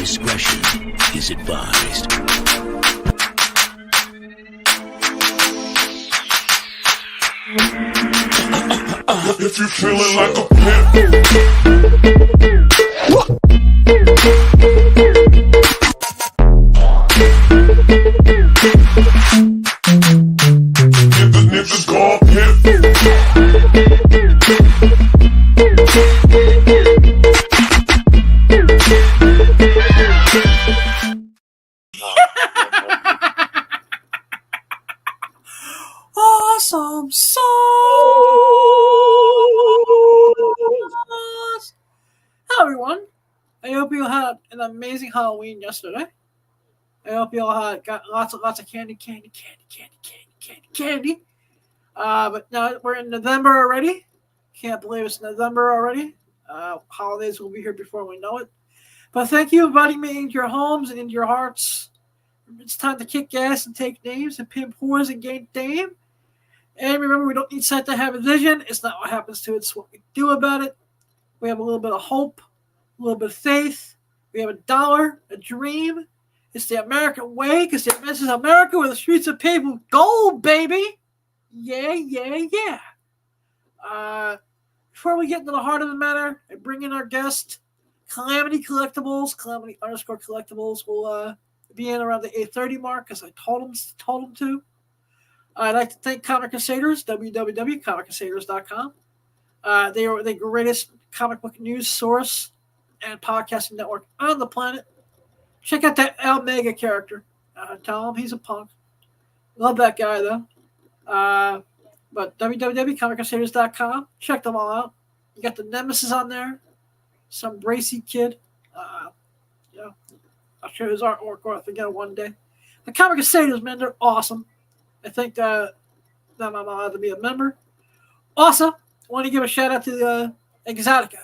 Discretion is advised. If you're feeling like a pimp, niggas gon' pimp. Awesome sauce. Hello, everyone. I hope you had an amazing Halloween yesterday. I hope you all got lots of candy. But now we're in November already. Can't believe it's November already. Holidays will be here before we know it. But thank you for inviting me into your homes and into your hearts. It's time to kick ass and take names and pimp whores and gain fame. And remember, we don't need sight to have a vision. It's not what happens to it, it's what we do about it. We have a little bit of hope, a little bit of faith. We have a dollar, a dream. It's the American way, because this is America where the streets are paved with gold, baby. Yeah. Before we get into the heart of the matter, I bring in our guest, Calamity Collectibles. Calamity_Collectibles will be in around the 8:30 mark, because I told him to. I'd like to thank Comic Crusaders, www.comiccrusaders.com. They are the greatest comic book news source and podcasting network on the planet. Check out that Omega character. Tell him he's a punk. Love that guy, though. But www.comiccrusaders.com. Check them all out. You got the Nemesis on there. Some bracy kid. I'll show his artwork or I forget it one day. The Comic Crusaders, man, they're awesome. I think that I'm allowed to be a member. Also, I want to give a shout out to the Exotica.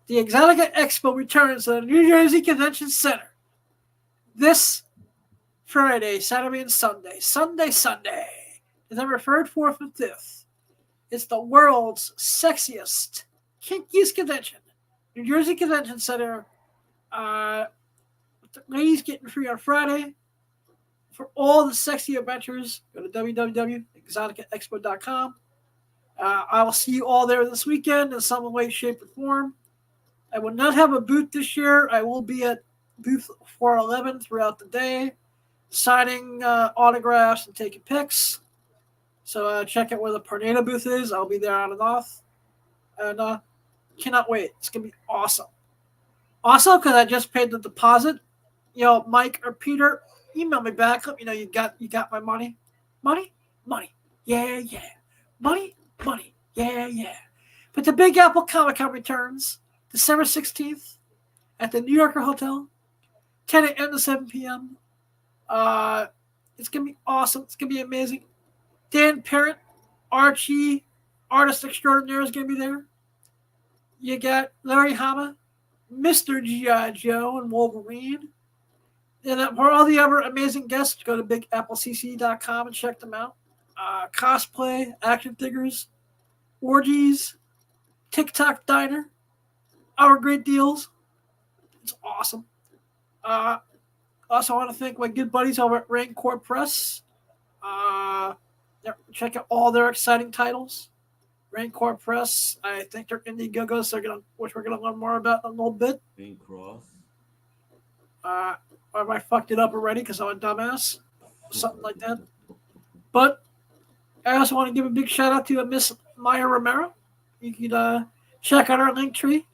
The Exotica Expo returns to the New Jersey Convention Center this Friday, Saturday, and Sunday. Sunday, November 3rd, 4th, and 5th. It's the world's sexiest, kinkiest convention. New Jersey Convention Center. With the ladies getting free on Friday. For all the sexy adventures, go to www.exoticaexpo.com. I will see you all there this weekend in some way, shape, or form. I will not have a booth this year. I will be at booth 411 throughout the day, signing autographs and taking pics. So check out where the Tornado booth is. I'll be there on and off. And cannot wait. It's going to be awesome. Also, because I just paid the deposit, Mike or Peter, email me back. Let me know you got my money. Money? Yeah. Money? Yeah. But the Big Apple Comic-Con returns December 16th at the New Yorker Hotel, 10 a.m. to 7 p.m. It's going to be awesome. It's going to be amazing. Dan Parent, Archie, artist extraordinaire, is going to be there. You got Larry Hama, Mr. G.I. Joe, and Wolverine. And for all the other amazing guests, go to bigapplecc.com and check them out. Cosplay, action figures, orgies, TikTok diner, our great deals. It's awesome. Also, I want to thank my good buddies over at Raincore Press. Check out all their exciting titles. Raincore Press, I think they're Indiegogos, which we're gonna learn more about in a little bit. Cross. Or I fucked it up already because I'm a dumbass. Something like that. But I also want to give a big shout out to Miss Maya Romero. You can check out our link tree.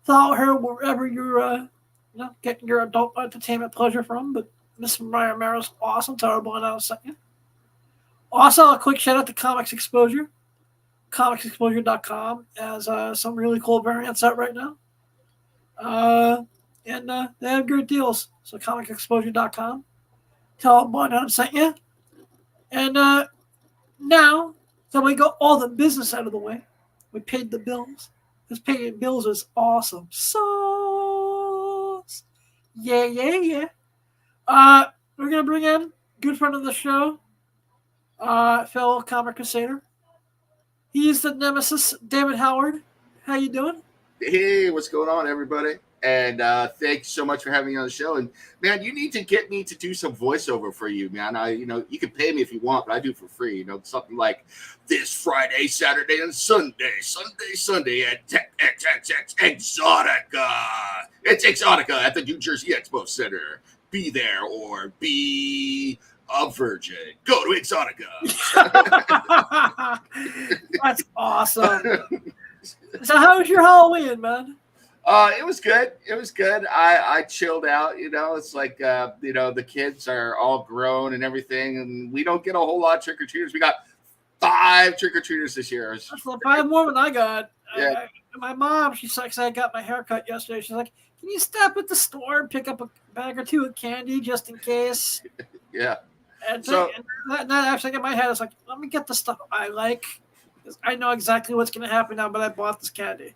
Follow her wherever you're getting your adult entertainment pleasure from. But Miss Maya Romero's awesome. Terrible and I'll send you. Also, a quick shout out to Comics Exposure. ComicsExposure.com has some really cool variants out right now. And they have great deals. So ComicsExposure.com. Tell them what I'm sent you. And now that we got all the business out of the way, we paid the bills. Because paying bills is awesome. Sauce. Yeah. We're going to bring in a good friend of the show, fellow Comic Crusader. He is the Nemesis, David Howard. How you doing? Hey, what's going on, everybody? And thanks so much for having me on the show. And man, you need to get me to do some voiceover for you, man. You can pay me if you want, but I do it for free. Something like this Friday, Saturday, and Sunday at Exotica. It's Exotica at the New Jersey Expo Center. Be there or be a virgin. Go to Exotica. That's awesome. So how was your Halloween, man? It was good. It was good. I chilled out. It's like the kids are all grown and everything, and we don't get a whole lot of trick or treaters. We got 5 trick or treaters this year. That's 5 more than I got. Yeah. My mom, she's like, I got my hair cut yesterday. She's like, can you stop at the store and pick up a bag or 2 of candy just in case? Yeah. And that actually in my head, it's like, let me get the stuff I like, because I know exactly what's going to happen now, but I bought this candy.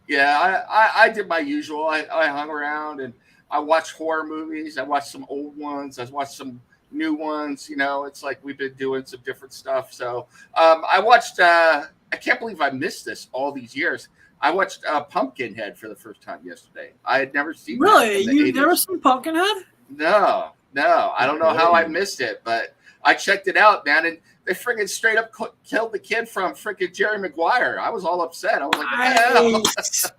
Yeah, I did my usual. I hung around and I watched horror movies. I watched some old ones. I watched some new ones. It's like we've been doing some different stuff. So I watched, I can't believe I missed this all these years. I watched Pumpkinhead for the first time yesterday. I had never seen it. Really? You've never seen Pumpkinhead? No. I don't know how I missed it, but I checked it out, man. And they freaking straight up killed the kid from freaking Jerry Maguire. I was all upset. I was like, nice.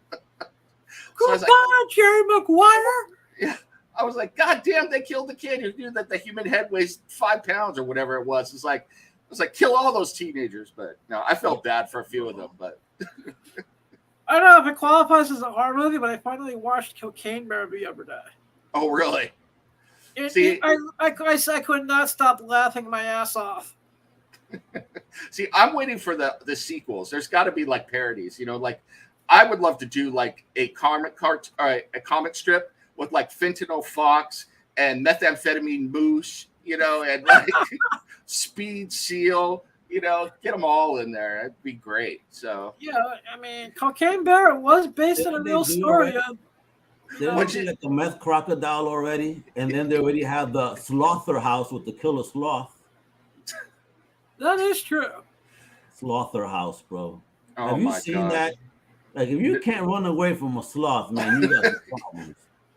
Goodbye, Jerry Maguire. Yeah. I was like, God damn, they killed the kid who knew that the human head weighs 5 pounds or whatever it was. It's like, kill all those teenagers. But no, I felt bad for a few of them. But I don't know if it qualifies as a horror movie, but I finally watched Cocaine Bear the other day. Oh, really? I could not stop laughing my ass off. See, I'm waiting for the sequels. There's got to be like parodies, like I would love to do like a comic strip with like Fentanyl Fox and Methamphetamine Moose, and like Speed Seal, get them all in there. That'd be great. So yeah, I mean, Cocaine Bear was based on a real story. They already like the meth crocodile already, and then they already have the slaughterhouse with the killer sloth. That is true. Slaughterhouse, bro. Oh, have you seen that? Like, if you can't run away from a sloth, man, you got problems.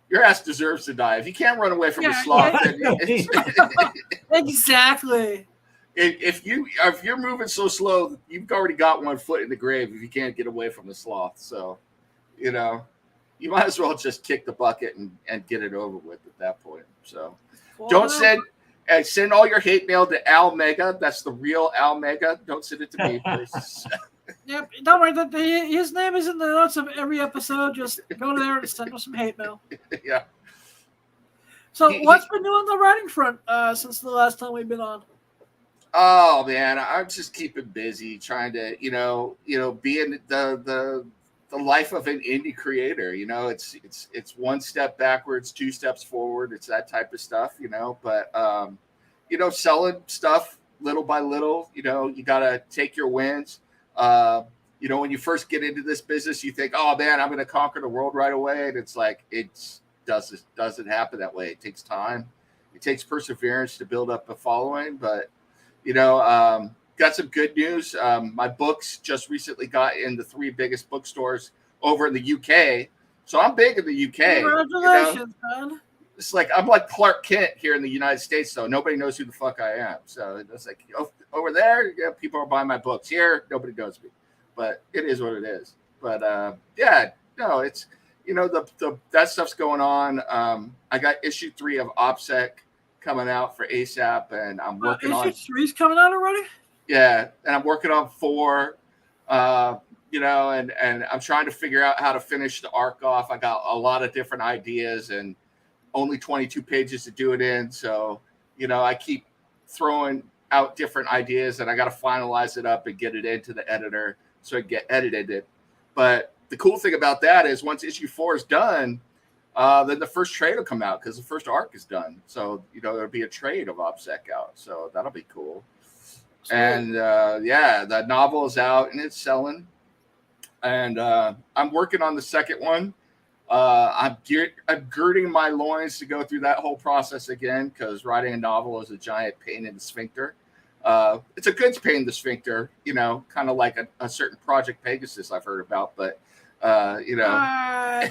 Your ass deserves to die. If you can't run away from a sloth, Exactly. If you're moving so slow, you've already got 1 foot in the grave if you can't get away from the sloth. So, you might as well just kick the bucket and get it over with at that point. So, don't send all your hate mail to Al Mega. That's the real Al Mega. Don't send it to me, please. Yep, don't worry. His name is in the notes of every episode. Just go there and send him some hate mail. Yeah. So, what's been doing the writing front since the last time we've been on? Oh man, I'm just keeping busy, trying to, be in the life of an indie creator. It's 1 step backwards, 2 steps forward. It's that type of stuff, But selling stuff little by little. You gotta take your wins. When you first get into this business, you think, oh man, I'm going to conquer the world right away. And it's like, it doesn't happen that way. It takes time. It takes perseverance to build up a following, but got some good news. My books just recently got in the 3 biggest bookstores over in the UK. So I'm big in the UK. Congratulations, man. It's like, I'm like Clark Kent here in the United States, though. Nobody knows who the fuck I am. So it's like, over there, yeah, people are buying my books. Here, nobody knows me. But it is what it is. But it's, that stuff's going on. I got issue 3 of OPSEC coming out for ASAP, and I'm working on issue 3's coming out already. Yeah, and I'm working on 4. And I'm trying to figure out how to finish the arc off. I got a lot of different ideas and only 22 pages to do it in. So, I keep throwing out different ideas, and I got to finalize it up and get it into the editor so I can get edited. But the cool thing about that is once issue 4 is done, then the first trade will come out because the first arc is done. So, there'll be a trade of OPSEC out. So that'll be cool. Sweet. And the novel is out and it's selling. And I'm working on the second one. I'm girding my loins to go through that whole process again because writing a novel is a giant pain in the sphincter. It's a good pain in the sphincter, kind of like a certain Project Pegasus I've heard about. But You know.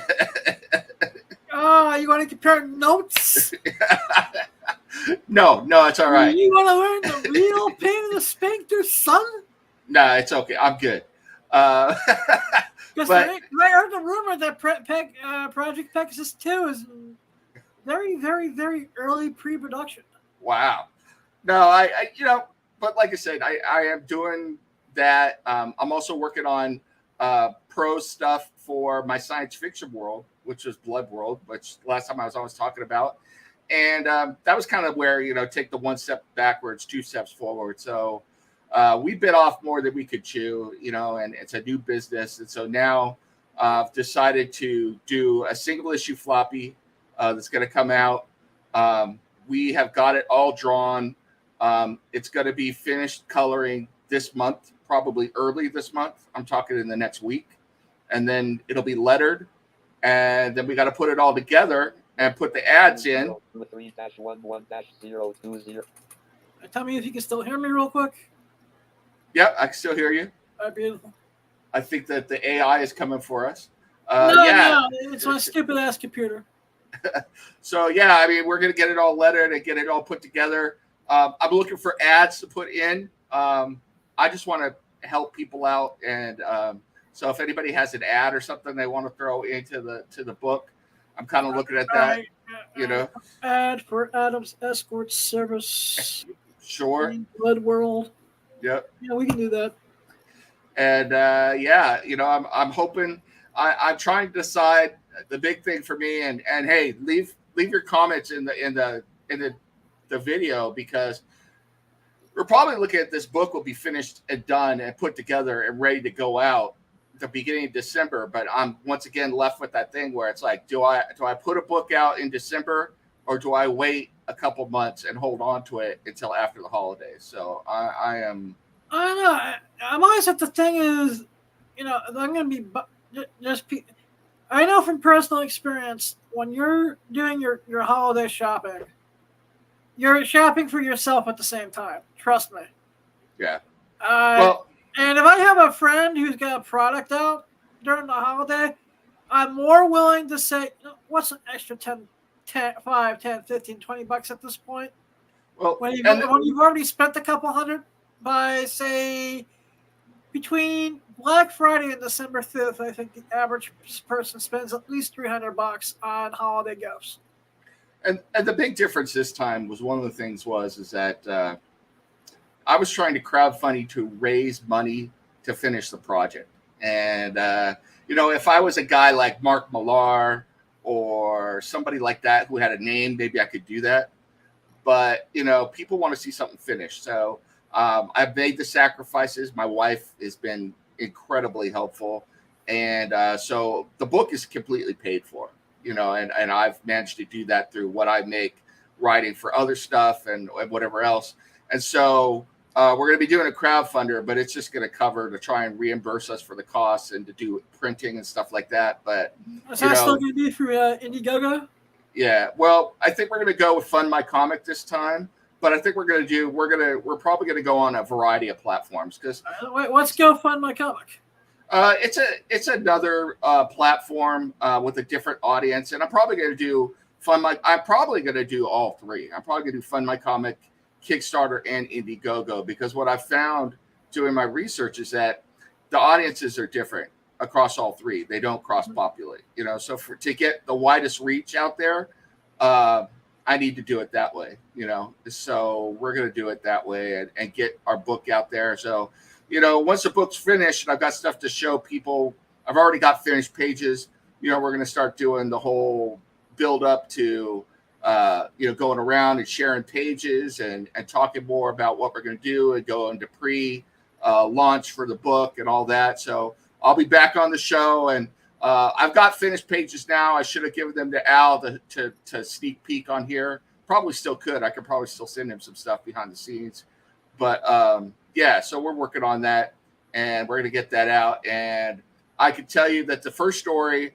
You want to compare notes? No, it's all right. You want to learn the real pain in the sphincter, son? No, it's okay. I'm good. Because But I heard the rumor that Project Pegasus 2 is very, very, very early pre-production. wow. No, I but like I said, I am doing that. I'm also working on prose stuff for my science fiction world, which was Blood World, which last time I was always talking about. And that was kind of where, take the one step backwards, two steps forward. So we bit off more than we could chew, and it's a new business. And so now I've decided to do a single issue floppy that's going to come out. We have got it all drawn. It's going to be finished coloring this month, probably early this month. I'm talking in the next week. And then it'll be lettered. And then we got to put it all together and put the ads in. Tell me if you can still hear me real quick. Yeah, I can still hear you. Beautiful. I think that the AI is coming for us. No, it's my stupid ass computer. So, yeah, I mean, we're going to get it all lettered and get it all put together. I'm looking for ads to put in. I just want to help people out. And so if anybody has an ad or something they want to throw into the book, I'm kind of looking at that, Ad for Adam's Escort Service. Sure. Blood World. Yep. Yeah, we can do that. And I'm hoping. I'm trying to decide the big thing for me. And hey, leave your comments in the video, because we're probably looking at this book will be finished and done and put together and ready to go out the beginning of December. But I'm once again left with that thing where it's like, do I put a book out in December, or do I wait a couple months and hold on to it until after the holidays? So I am. I don't know. I'm always at the thing is, I'm going to be just. I know from personal experience, when you're doing your holiday shopping, you're shopping for yourself at the same time. Trust me. Yeah. And if I have a friend who's got a product out during the holiday, I'm more willing to say, what's an extra 10, 5, 10, 15, 20 bucks at this point? Well, when you've already spent a couple hundred by, say, between Black Friday and December 5th, I think the average person spends at least $300 on holiday gifts. And the big difference this time was one of the things is that I was trying to crowdfund to raise money to finish the project. And, if I was a guy like Mark Millar or somebody like that who had a name, maybe I could do that. But, people want to see something finished. So I've made the sacrifices. My wife has been incredibly helpful. And so the book is completely paid for, and I've managed to do that through what I make writing for other stuff and whatever else. And so we're going to be doing a crowdfunder, but it's just going to cover to try and reimburse us for the costs and to do printing and stuff like that. But is that still going to be through Indiegogo? Yeah. Well, I think we're going to go with Fund My Comic this time, but I think we're probably going to go on a variety of platforms because. Wait, let's go Fund My Comic. It's another platform with a different audience, and I'm probably going to do I'm probably going to do all three. I'm probably going to do Fund My Comic, Kickstarter, and Indiegogo, because what I've found doing my research is that the audiences are different across all three. They don't cross-populate, So to get the widest reach out there, I need to do it that way, So we're going to do it that way and get our book out there. So. Once the book's finished and I've got stuff to show people, I've already got finished pages. We're going to start doing the whole build up to, going around and sharing pages and talking more about what we're going to do and go into launch for the book and all that. So I'll be back on the show, and I've got finished pages now. I should have given them to Al to sneak peek on here. Probably still could. I could probably still send him some stuff behind the scenes, but, yeah, so we're working on that, and we're going to get that out. And I can tell you that the first story,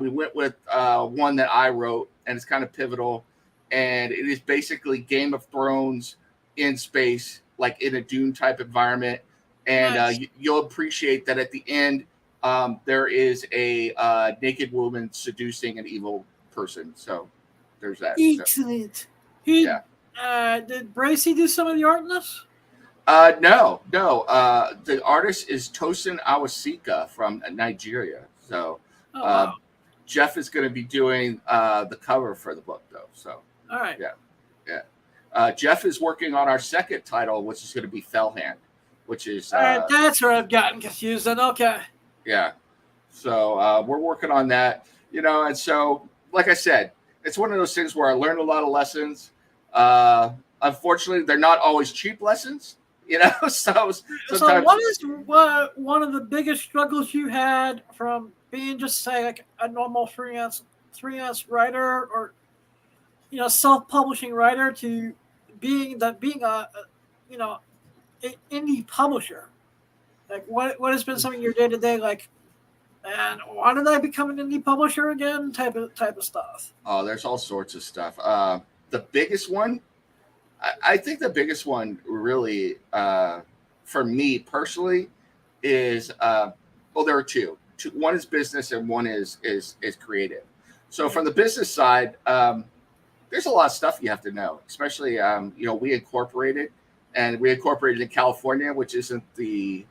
we went with one that I wrote, and it's kind of pivotal. And it is basically Game of Thrones in space, like in a Dune type environment. And nice. You'll appreciate that at the end, there is a naked woman seducing an evil person. So there's that. Excellent. Yeah. Did Bracy do some of the art in this? No. The artist is Tosin Awasika from Nigeria. So Wow. Jeff is going to be doing the cover for the book, though. So All right. yeah. Jeff is working on our second title, which is going to be Fellhand, which is All right, that's where I've gotten confused. Then okay. Yeah. So we're working on that, and so, like I said, it's one of those things where I learned a lot of lessons. Unfortunately, they're not always cheap lessons, so sometimes. What is one of the biggest struggles you had from being just say like a normal freelance writer or self-publishing writer to being a indie publisher? Like what has been some of your day-to-day like, and why did I become an indie publisher again type of stuff? Oh, there's all sorts of stuff. The biggest one, I think the biggest one really for me personally is there are two. One is business and one is creative. So from the business side, there's a lot of stuff you have to know, especially we incorporated in California, which isn't the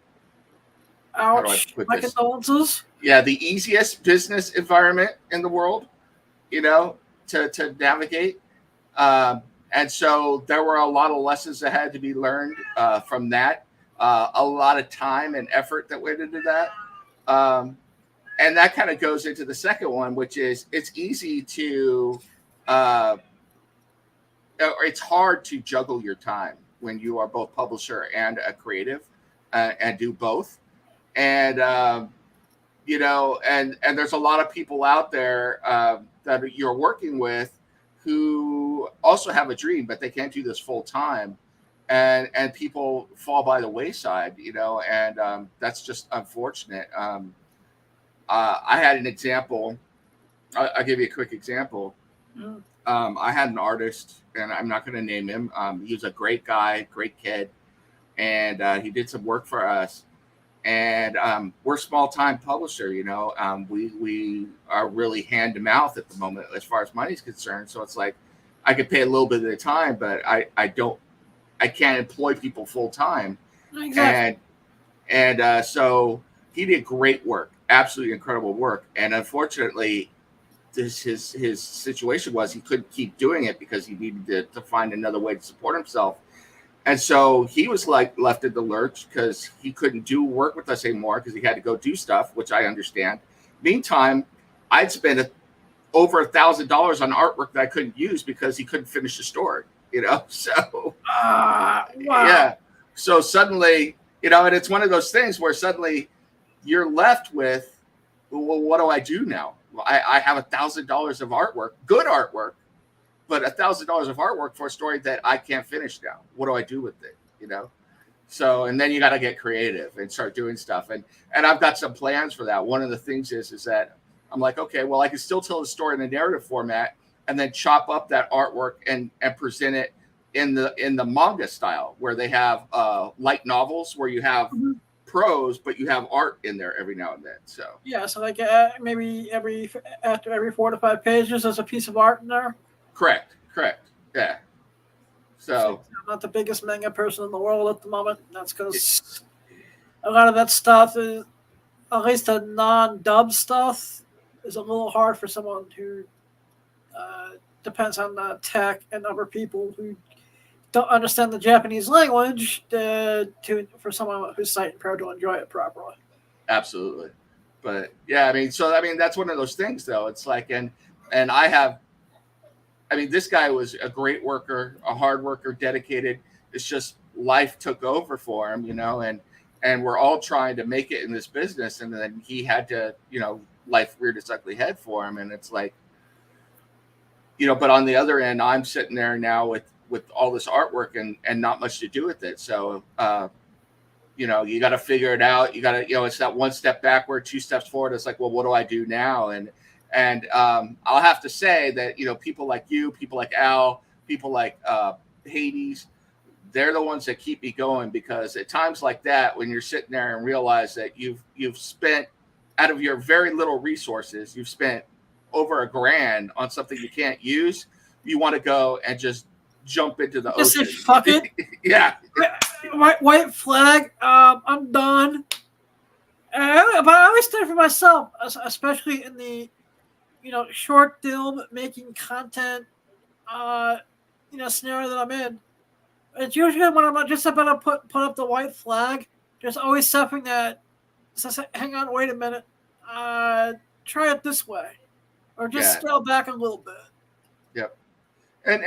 Ouch! My condolences. Yeah, the easiest business environment in the world, to navigate. And so there were a lot of lessons that had to be learned from that. A lot of time and effort that went into that. And that kind of goes into the second one, which is it's easy to, it's hard to juggle your time when you are both publisher and a creative and do both. And, and there's a lot of people out there that you're working with who also have a dream, but they can't do this full time. And people fall by the wayside, and that's just unfortunate. I had an example. I'll give you a quick example. I had an artist, and I'm not going to name him. He was a great guy, great kid, and he did some work for us. And we're a small-time publisher, we are really hand to mouth at the moment as far as money's concerned. So it's like I could pay a little bit at a time, but I can't employ people full time. Exactly. And so he did great work, absolutely incredible work. And unfortunately, his situation was he couldn't keep doing it because he needed to find another way to support himself. And so he was left in the lurch because he couldn't do work with us anymore because he had to go do stuff, which I understand. Meantime, I'd spent over $1,000 on artwork that I couldn't use because he couldn't finish the story, So, wow. Yeah. So suddenly, and it's one of those things where suddenly you're left with, well, what do I do now? Well, I have $1,000 of artwork, good artwork, but $1,000 of artwork for a story that I can't finish now. What do I do with it? So, and then you got to get creative and start doing stuff. And I've got some plans for that. One of the things is that I'm like, okay, well, I can still tell the story in a narrative format and then chop up that artwork and present it in the manga style where they have light novels where you have prose, but you have art in there every now and then. So yeah, so like maybe after every 4 to 5 pages, there's a piece of art in there. Correct. Yeah. So I'm not the biggest manga person in the world at the moment. That's because a lot of that stuff is, at least the non-dub stuff, is a little hard for someone who depends on tech and other people who don't understand the Japanese language for someone who's sight impaired to enjoy it properly. Absolutely. But yeah, that's one of those things though. It's like, and this guy was a great worker, a hard worker, dedicated. It's just life took over for him, and we're all trying to make it in this business. And then he had to, life reared its ugly head for him. And it's like, but on the other end, I'm sitting there now with all this artwork and not much to do with it. So, you got to figure it out. You got to, it's that one step backward, 2 steps forward. It's like, well, what do I do now? And I'll have to say that, people like you, people like Al, people like Hades, they're the ones that keep me going, because at times like that, when you're sitting there and realize that you've spent out of your very little resources, you've spent over $1,000 on something you can't use. You want to go and just jump into the Just ocean. say, fuck it. Yeah. White flag. I'm done. But I always stand for myself, especially in the, short film making content, scenario that I'm in. It's usually when I'm just about to put up the white flag. There's always something that says, "Hang on, wait a minute. Try it this way," or just scale back a little bit. Yep. And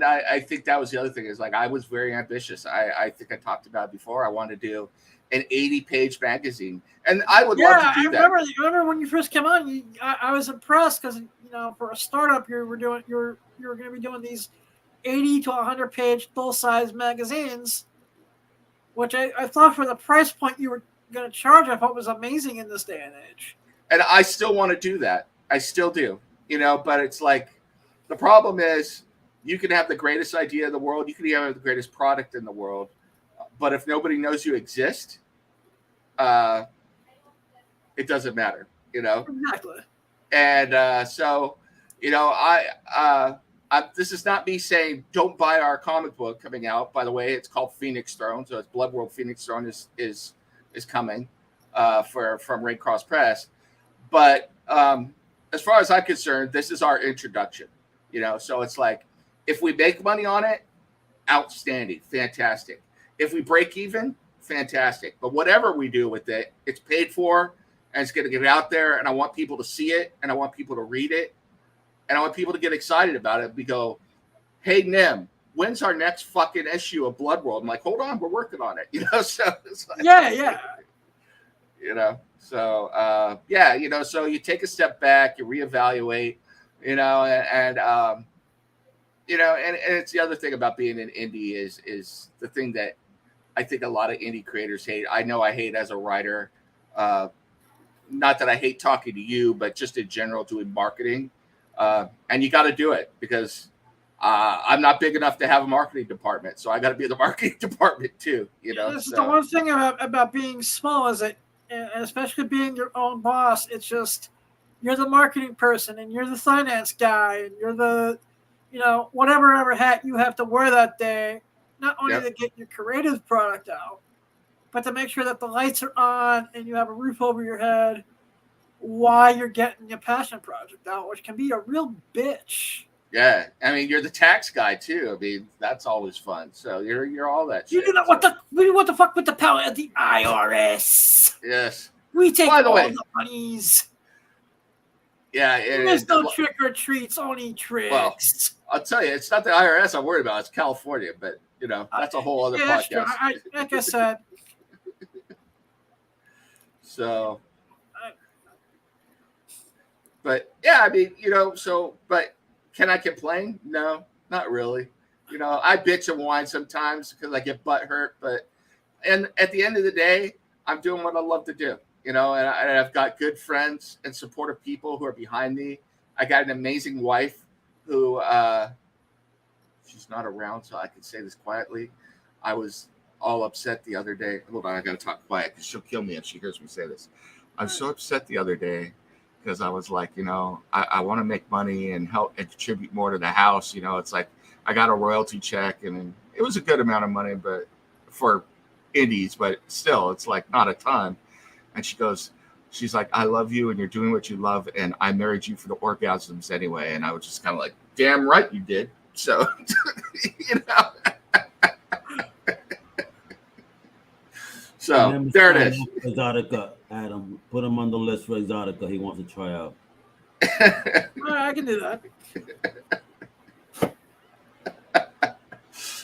I think that was the other thing is like I was very ambitious. I think I talked about it before. I wanted to do an 80-page magazine, and I would love to do that. Remember when you first came on? I was impressed because for a startup you were going to be doing these 80 to 100-page full-size magazines, which I thought for the price point you were going to charge, I thought was amazing in this day and age. And I still want to do that. I still do, but it's like the problem is you can have the greatest idea in the world. You can have the greatest product in the world. But if nobody knows you exist, it doesn't matter, Exactly. And so, this is not me saying don't buy our comic book coming out. By the way, it's called Phoenix Throne. So it's Blood World Phoenix Throne is coming from Red Cross Press. But as far as I'm concerned, this is our introduction. So it's like if we make money on it, outstanding, fantastic. If we break even, fantastic. But whatever we do with it, it's paid for and it's going to get out there. And I want people to see it and I want people to read it. And I want people to get excited about it. We go, hey, Nim, when's our next fucking issue of Blood World? I'm like, hold on, we're working on it. So it's like, yeah. So you take a step back, you reevaluate, and it's the other thing about being an indie is the thing that I think a lot of indie creators hate. I know I hate as a writer, not that I hate talking to you, but just in general doing marketing. And you got to do it because I'm not big enough to have a marketing department. So I got to be in the marketing department too, This is the one thing about being small is that, and especially being your own boss, it's just you're the marketing person and you're the finance guy and you're the, whatever hat you have to wear that day, not only to get your creative product out, but to make sure that the lights are on and you have a roof over your head while you're getting your passion project out, which can be a real bitch. Yeah, I mean, you're the tax guy too. I mean, that's always fun. So you're all that shit. You know what the fuck with the power of the IRS? Yes. We take all the monies. Yeah, there's no trick or treats, only tricks. Well, I'll tell you, it's not the IRS I'm worried about. It's California, but that's a whole other podcast. Like I said. So, but yeah, I mean, but can I complain? No, not really. I bitch and whine sometimes because I get butt hurt, and at the end of the day, I'm doing what I love to do. And I've got good friends and supportive people who are behind me. I got an amazing wife who she's not around, so I can say this quietly. I was all upset the other day. Hold on, I got to talk quiet because she'll kill me if she hears me say this. I was so upset the other day because I was like, I want to make money and help and contribute more to the house. It's like I got a royalty check and it was a good amount of money, but for indies, but still, it's like not a ton. And she's like, I love you and you're doing what you love. And I married you for the orgasms anyway. And I was just kind of like, damn right you did. So, So there it is. Exotica, Adam, put him on the list for Exotica. He wants to try out. I can do that.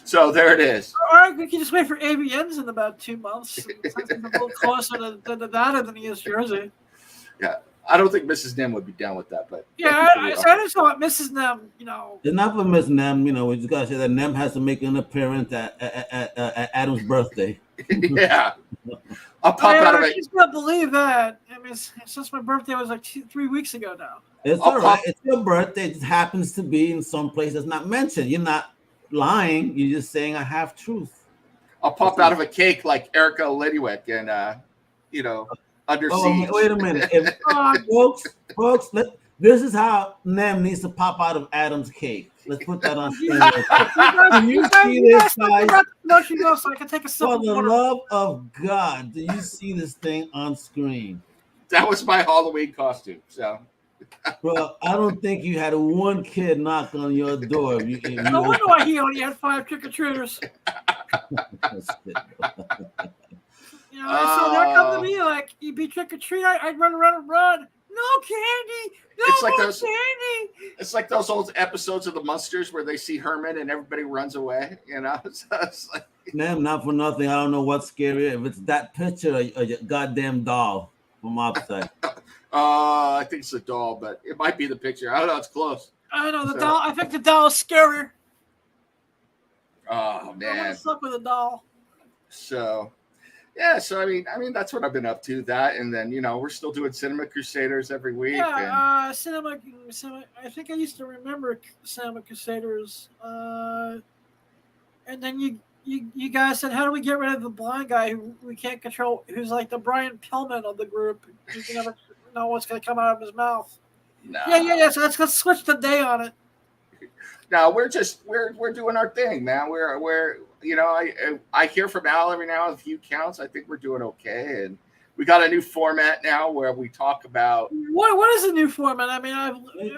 So there it is. All right, we can just wait for ABNs in about 2 months. It's a little closer to Nevada than he is Jersey. Yeah, I don't think Mrs. Nim would be down with that, but yeah, I just want Mrs. Nim. It's not for Miss Nim. We just gotta say that Nim has to make an appearance at Adam's birthday. Yeah, I'll pop out of it. I just can't believe that. I mean, since my birthday was like 3 weeks ago now. It's all right. It's your birthday. It just happens to be in some place that's not mentioned. You're not lying. You're just saying I have truth. I'll pop out of a cake like Erica Lediwick and under Oh, siege. wait a minute. If, folks, this is how Nem needs to pop out of Adam's cake. Let's put that on screen real quick. Do you see this, guys? No, she goes so I can take a sip For of the water. love of God, do you see this thing on screen? That was my Halloween costume. So, Bro, I don't think you had one kid knock on your door. No wonder why he only had 5 trick-or-treaters. You know, so they're coming to me like, you'd be trick-or-treat, I'd run around and run. No candy! No It's like more those- candy! it's like those old episodes of the Munsters where they see Herman and everybody runs away. You know, so it's like, Nem, not for nothing. I don't know what's scarier, if it's that picture or your goddamn doll from outside. I think it's a doll, but it might be the picture. I don't know. It's close. I know, the So- doll, I think the doll is scarier. Oh I want man. to suck with a doll. So, yeah. So I mean, that's what I've been up to. That, and then we're still doing Cinema Crusaders every week. and, Yeah, cinema. I think I used to remember Cinema Crusaders. And then you guys said, how do we get rid of the blind guy who we can't control, who's like the Brian Pillman of the group? You can never know what's going to come out of his mouth. nah. Yeah. So let's switch the day on it. No, we're doing our thing, man. We're I hear from Al every now and a few counts. I think we're doing okay, and we got a new format now where we talk about. What is the new format? I mean,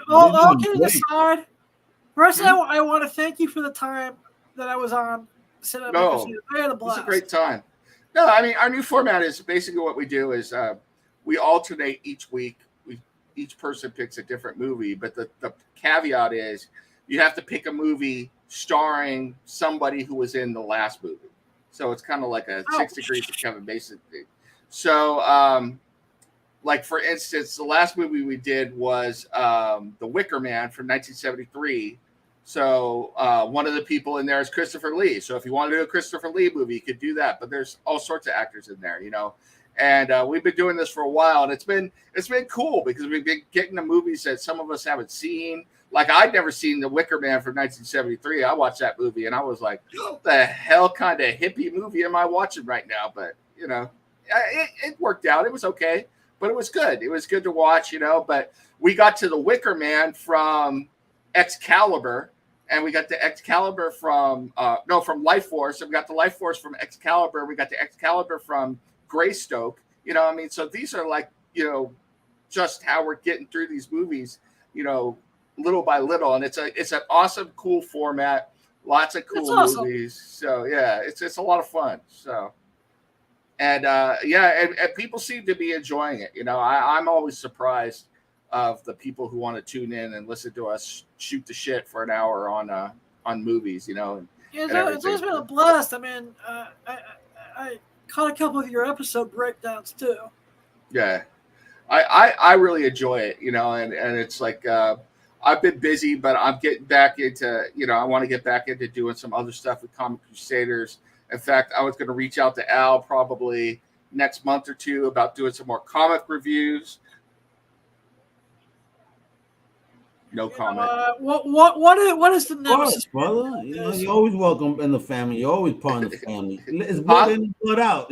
all kidding aside, first I want to thank you for the time that I was on Cinema Crusaders. I had a It was blast. a great time. No, I mean, our new format is basically what we do is we alternate each week. Each person picks a different movie, but the caveat is you have to pick a movie starring somebody who was in the last movie. So it's kind of like a 6 degrees of Kevin Bacon thing. So, like for instance, the last movie we did was The Wicker Man from 1973. So one of the people in there is Christopher Lee. So if you want to do a Christopher Lee movie, you could do that. But there's all sorts of actors in there, And we've been doing this for a while, and it's been cool because we've been getting the movies that some of us haven't seen. Like I'd never seen The Wicker Man from 1973. I watched that movie, and I was like, "What the hell kind of hippie movie am I watching right now?" But it worked out. It was okay, but it was good. It was good to watch, But we got to The Wicker Man from Excalibur. And we got the Excalibur from Life Force. And we got the Life Force from Excalibur. We got the Excalibur from Greystoke. So these are like, just how we're getting through these movies, little by little. And it's an awesome, cool format. Lots of cool movies. So yeah, it's a lot of fun. So, and and people seem to be enjoying it. I'm always surprised of the people who want to tune in and listen to us shoot the shit for an hour on movies, Yeah, it's always been a blast. I mean, I caught a couple of your episode breakdowns too. Yeah, I really enjoy it, and it's like I've been busy, but I'm getting back into, I want to get back into doing some other stuff with Comic Crusaders. In fact, I was going to reach out to Al probably next month or two about doing some more comic reviews. No comment. What is the Course, nemesis, brother? You're always welcome in the family. You're always part of the family. It's blood in, blood out.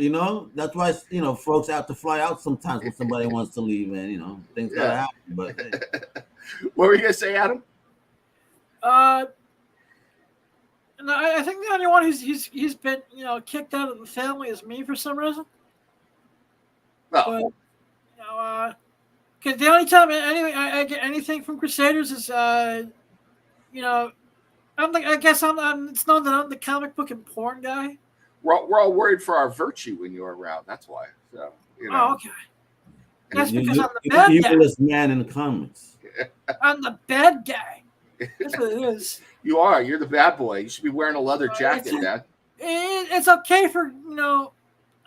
That's why folks have to fly out sometimes when somebody wants to leave, and things gotta happen. But hey. What were you gonna say, Adam? I think the only one he's been kicked out of the family is me for some reason. Oh. But because the only time I get anything from Crusaders is I guess I'm it's known that I'm the comic book and porn guy. We're all worried for our virtue when you're around. That's why. So Oh, okay. That's because I'm the You're bad the guy. evilest man in the comics. I'm the bad guy. That's what it is. You are. You're the bad boy. You should be wearing a leather jacket, man. It's okay for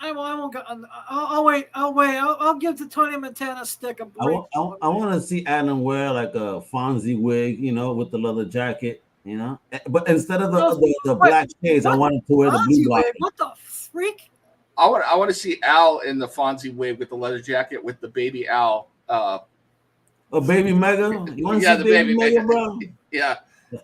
I won't go. I'll wait. I'll give the Tony Montana stick a break. I want to see Adam wear like a Fonzie wig, with the leather jacket, But instead of the black shades, I want him to wear the blue block. What the freak? I want to see Al in the Fonzie wig with the leather jacket with the baby Al. A baby Mega? You want to see the baby Mega, bro? Yeah.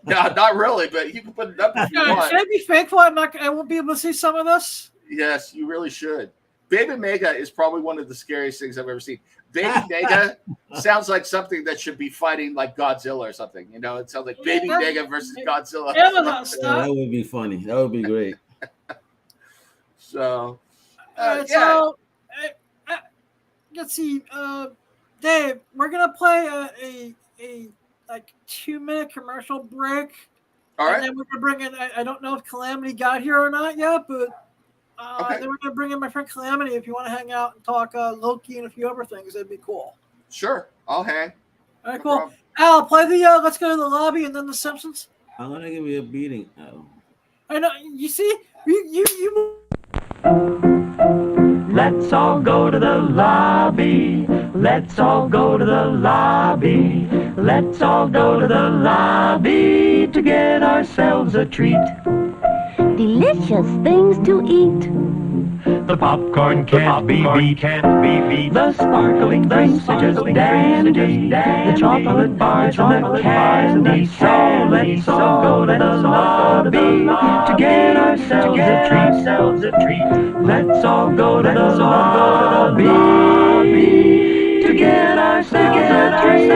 No, not really, but you can put it up if you want. Should I be thankful I won't be able to see some of this? Yes, you really should. Baby Mega is probably one of the scariest things I've ever seen. Baby Mega sounds like something that should be fighting like Godzilla or something. You know, it sounds like Baby Mega versus Godzilla. Amazon Yeah, stuff. that would be funny. That would be great. So, Alright, so let's see, Dave. We're gonna play a like 2-minute commercial break. all right. And then we're gonna bring in. I don't know if Calamity got here or not yet, but Okay. then we're gonna bring in my friend Calamity. If you want to hang out and talk Loki and a few other things, that'd be cool. Sure, I'll hang. All right, No cool. problem. Al, play the Let's Go to the Lobby and then the Simpsons. I'm gonna give you a beating. I know. You see, you. Let's all go to the lobby. Let's all go to the lobby. Let's all go to the lobby to get ourselves a treat. Delicious things to eat. The popcorn can't be beat. The sparkling drinks are just dandy. The chocolate bars and the candy. So let's all go to the lobby to get ourselves a treat. Let's all go to the lobby to get ourselves a treat.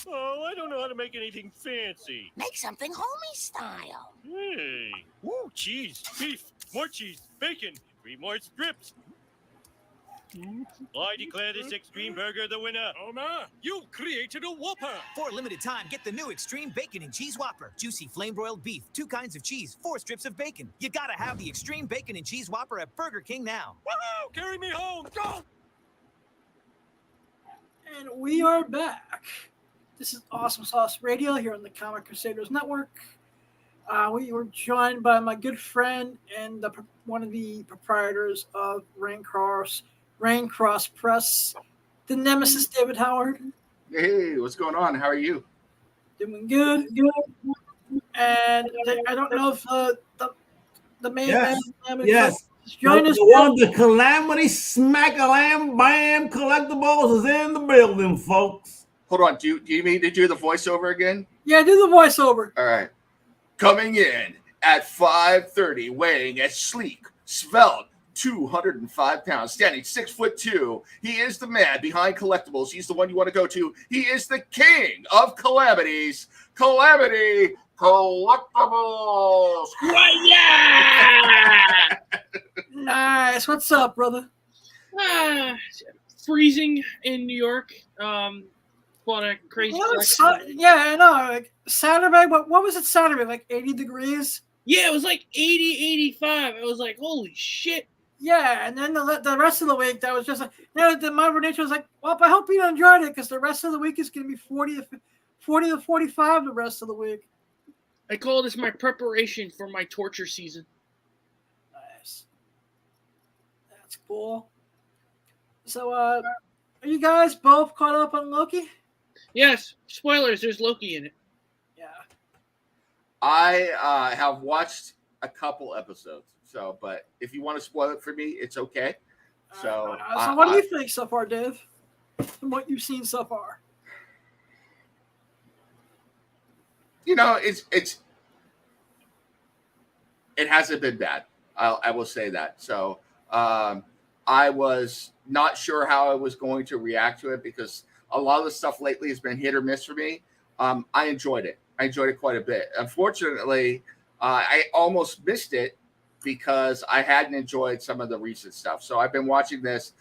Oh, I don't know how to make anything fancy. Make something homey style. Hey. Woo, cheese, beef, more cheese, bacon, 3 more strips. I declare this Extreme Burger the winner. Oma, you created a Whopper. For a limited time, get the new Extreme Bacon and Cheese Whopper. Juicy flame-broiled beef, 2 kinds of cheese, 4 strips of bacon. You gotta have the Extreme Bacon and Cheese Whopper at Burger King now. Woohoo! Carry me home. Go! And we are back. This is Awesome Sauce Radio here on the Comic Crusaders Network. We were joined by my good friend and one of the proprietors of Raincross Press, the Nemesis, David Howard. Hey, what's going on? How are you? Doing good. And I don't know if the main man Yes. join us. The one, the Calamity Smack-a-Lam Bam Collectibles is in the building, folks. Hold on. Do you mean to do the voiceover again? Yeah, do the voiceover. All right. Coming in at 5'30", weighing a sleek, svelte, 205 pounds, standing 6'2". He is the man behind collectibles. He's the one you want to go to. He is the king of calamities. Calamity Collectibles. Yeah! Nice. What's up, brother? Freezing in New York. What a crazy Yeah, I know. Like Saturday, what was it Saturday? Like 80 degrees? Yeah, it was like 80, 85. It was like, holy shit. Yeah, and then the rest of the week, that was just like, the Mother Nature was like, well, I hope you enjoyed it because the rest of the week is going to be 40 to 45 the rest of the week. I call this my preparation for my torture season. Nice. That's cool. So, are you guys both caught up on Loki? Yes, spoilers, there's Loki in it. Yeah. I have watched a couple episodes. So, but if you want to spoil it for me, it's okay. So, what do you think so far, Dave? From what you've seen so far? You know, it hasn't been bad. I will say that. So, I was not sure how I was going to react to it because a lot of the stuff lately has been hit or miss for me. I enjoyed it. I enjoyed it quite a bit. Unfortunately, I almost missed it because I hadn't enjoyed some of the recent stuff. So I've been watching this.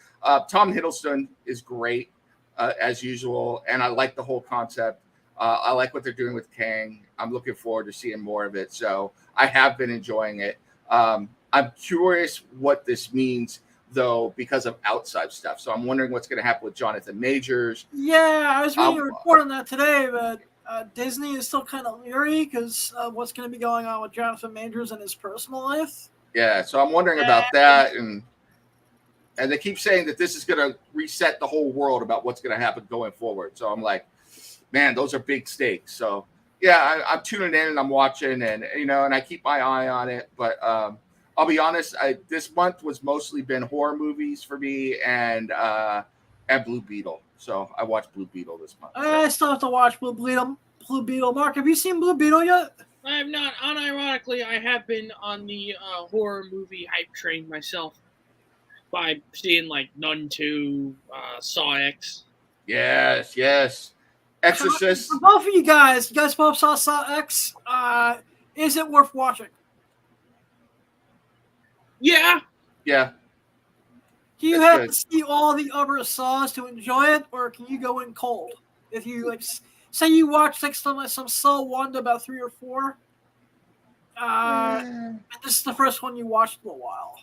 Tom Hiddleston is great, as usual, and I like the whole concept. I like what they're doing with Kang. I'm looking forward to seeing more of it. So I have been enjoying it. I'm curious what this means, though, because of outside stuff. So I'm wondering what's going to happen with Jonathan Majors. Yeah, I was reading a report on that today, but Disney is still kind of leery because of what's going to be going on with Jonathan Majors in his personal life. Yeah, so I'm wondering about that, and they keep saying that this is going to reset the whole world about what's going to happen going forward. So I'm like, man, those are big stakes. So yeah, I'm tuning in and I'm watching, and and I keep my eye on it. But I'll be honest, this month was mostly been horror movies for me, and and Blue Beetle. So I watched Blue Beetle this month. I still have to watch Blue Beetle. Blue Beetle. Mark, have you seen Blue Beetle yet? I have not. Unironically, I have been on the horror movie hype train myself by seeing like Nun 2, Saw X. Yes, yes. Exorcist. For both of you guys both saw X. Is it worth watching? Yeah. Yeah. Do you That's have good. to see all the other Saws to enjoy it, or can you go in cold? If you like, say you watch like some Saw 1 to about 3 or 4, and this is the first one you watched in a while.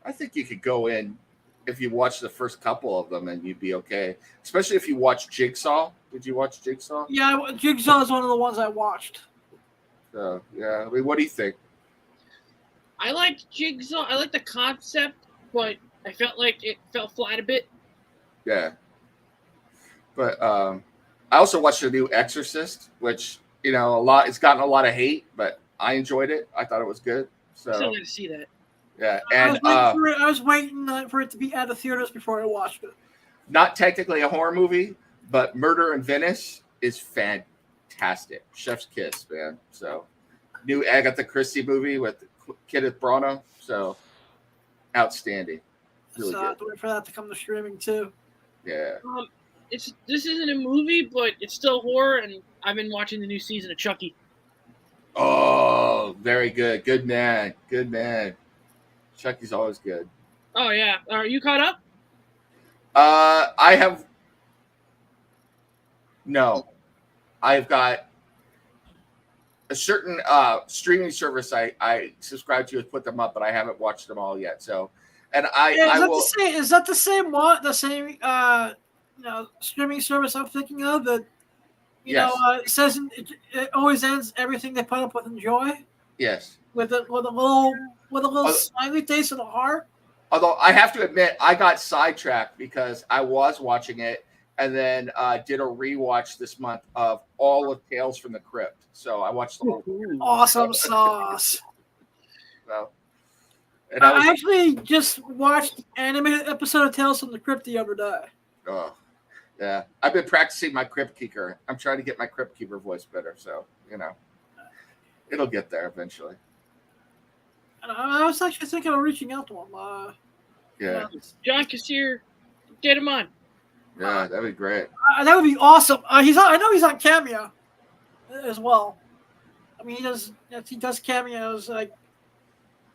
I think you could go in if you watch the first couple of them and you'd be okay. Especially if you watch Jigsaw. Did you watch Jigsaw? Yeah, Jigsaw is one of the ones I watched. So, yeah. I mean, what do you think? I liked Jigsaw. I liked the concept, but I felt like it fell flat a bit. Yeah. But I also watched the new Exorcist, which, it's gotten a lot of hate, but I enjoyed it. I thought it was good. So Still got to see that. yeah, and I was waiting for it to be out of theaters before I watched it. not technically a horror movie, but Murder in Venice is fantastic. Chef's kiss, man. So new Agatha Christie movie with Kenneth Branagh. So outstanding. Really So I have good. to wait for that to come to streaming too. Yeah. This isn't a movie, but it's still horror, and I've been watching the new season of Chucky. Oh, very good. Good man. Good man. Chucky's always good. Oh yeah, are you caught up? I have no. I've got a certain streaming service I subscribe to has put them up, but I haven't watched them all yet. So, and Is that the same one? The same streaming service I'm thinking of that it says it always ends everything they put up with enjoy. Yes. With a little smiley face and a heart. Although I have to admit, I got sidetracked because I was watching it and then did a rewatch this month of all of Tales from the Crypt. So I watched the whole thing. Awesome sauce. So, I actually just watched the animated episode of Tales from the Crypt the other day. Oh, yeah. I've been practicing my Crypt Keeper. I'm trying to get my Crypt Keeper voice better. So, it'll get there eventually. And I was actually thinking of reaching out to him. Yeah. John Kassir, get him on. Yeah, that'd be great. That would be awesome. I know he's on Cameo as well. I mean, he does cameos. Like,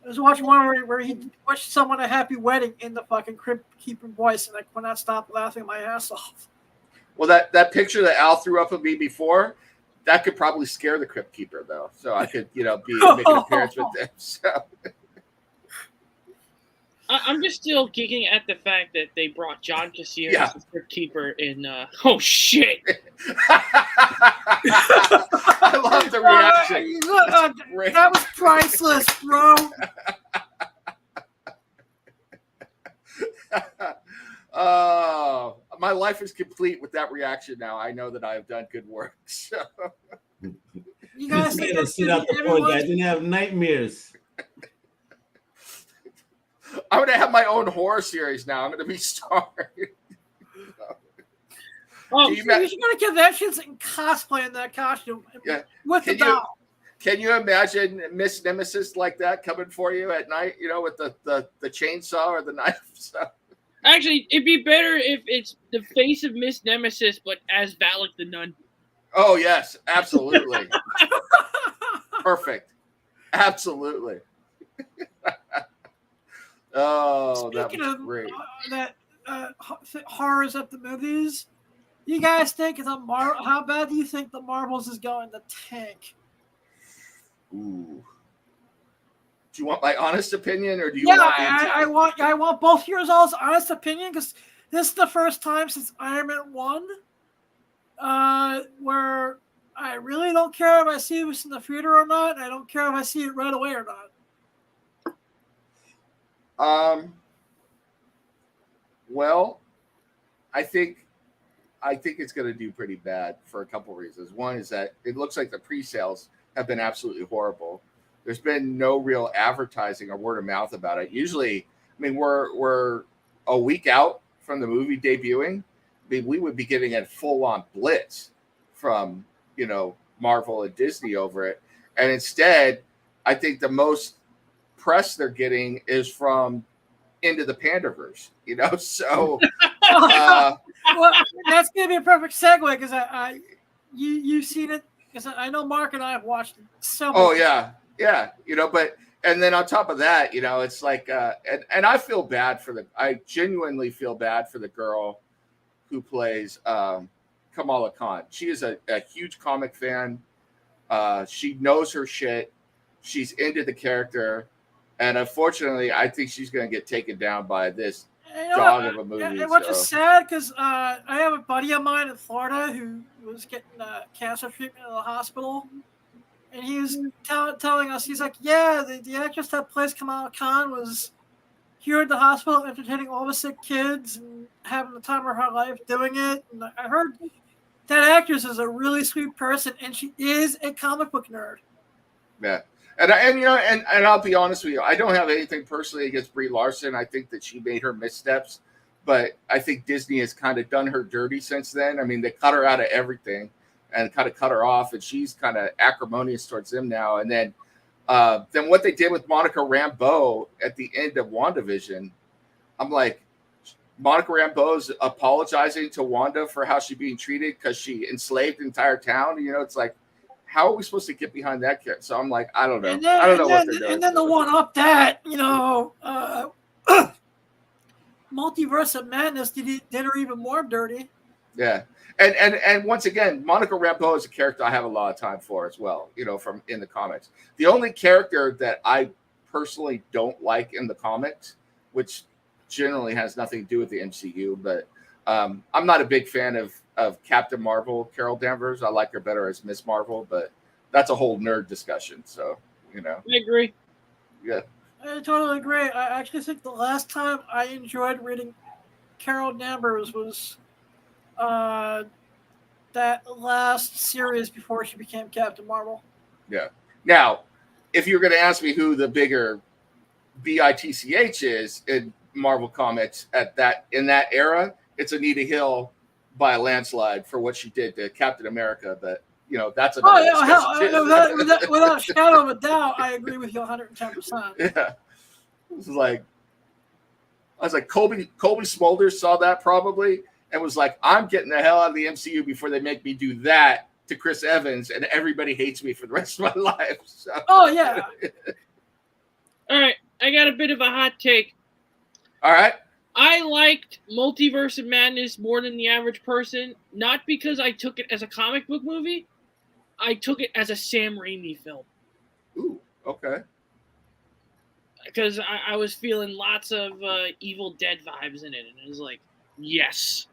I was watching one where he wished someone a happy wedding in the fucking Crypt Keeper voice, and I could not stop laughing my ass off. Well, that picture that Al threw up of me before, that could probably scare the Crypt Keeper, though. So I could, be make an appearance with them. So. I'm just still gigging at the fact that they brought John Kassir Yeah. as the Crypt Keeper in. Oh shit! I love the reaction. That was priceless, bro. Oh, my life is complete with that reaction now. I know that I have done good work. So. You guys Just think made us sit out the poor guys and have nightmares. I'm going to have my own horror series now. I'm going to be starring. Oh, you should go to conventions and cosplay in that costume. Yeah. With the doll. Can you imagine Miss Nemesis like that coming for you at night, with the chainsaw or the knife? So. Actually, it'd be better if it's the face of Miss Nemesis, but as Valak the Nun. Oh, yes, absolutely. Perfect. Absolutely. Oh, Speaking that was great. Horrors at the movies, you guys think how bad do you think the Marvels is going to tank? Ooh. Do you want my honest opinion, or do you? Yeah, want I want both yours all's honest opinion, because this is the first time since Iron Man 1 where I really don't care if I see this in the theater or not. And I don't care if I see it right away or not. Well, I think it's going to do pretty bad for a couple reasons. One is that it looks like the pre-sales have been absolutely horrible. There's been no real advertising or word of mouth about it. Usually, I mean, we're a week out from the movie debuting, I mean, we would be getting a full-on blitz from, Marvel and Disney over it. And instead, I think the most press they're getting is from Into the Pandaverse, So, well, that's gonna be a perfect segue because you've seen it because I know Mark and I have watched it so much. Oh yeah, but and then on top of that, it's like, and I feel bad I genuinely feel bad for the girl who plays Kamala Khan. She is a huge comic fan. She knows her shit. She's into the character. And unfortunately, I think she's going to get taken down by this dog of a movie. Which is sad because I have a buddy of mine in Florida who was getting cancer treatment in the hospital. And he was telling us, he's like, yeah, the actress that plays Kamala Khan was here at the hospital entertaining all the sick kids and having the time of her life doing it. And I heard that actress is a really sweet person, and she is a comic book nerd. Yeah. And I'll be honest with you, I don't have anything personally against Brie Larson. I think that she made her missteps, but I think Disney has kind of done her dirty since then. I mean, they cut her out of everything and kind of cut her off, and she's kind of acrimonious towards them now. And then what they did with Monica Rambeau at the end of WandaVision, I'm like, Monica Rambeau's apologizing to Wanda for how she's being treated because she enslaved the entire town. It's like, how are we supposed to get behind that character? So I'm like, I don't know. I don't know what they're doing. And then the one up that, Multiverse of Madness did her even more dirty. Yeah. And once again, Monica Rambeau is a character I have a lot of time for as well, from in the comics. The only character that I personally don't like in the comics, which generally has nothing to do with the MCU, but I'm not a big fan of Captain Marvel, Carol Danvers. I like her better as Miss Marvel, but that's a whole nerd discussion. So, I agree. Yeah. I totally agree. I actually think the last time I enjoyed reading Carol Danvers was that last series before she became Captain Marvel. Yeah. Now, if you're going to ask me who the bigger BITCH is in Marvel Comics in that era, it's Anita Hill by a landslide for what she did to Captain America. But that's another discussion. Without a shadow of a doubt, I agree with you 110%. Yeah, this is like, I was like, Colby Smulders saw that probably and was like, I'm getting the hell out of the MCU before they make me do that to Chris Evans, and everybody hates me for the rest of my life. So. Oh yeah. All right, I got a bit of a hot take. All right. I liked Multiverse of Madness more than the average person, not because I took it as a comic book movie. I took it as a Sam Raimi film. Ooh, okay. Because I was feeling lots of Evil Dead vibes in it, and it was like, yes.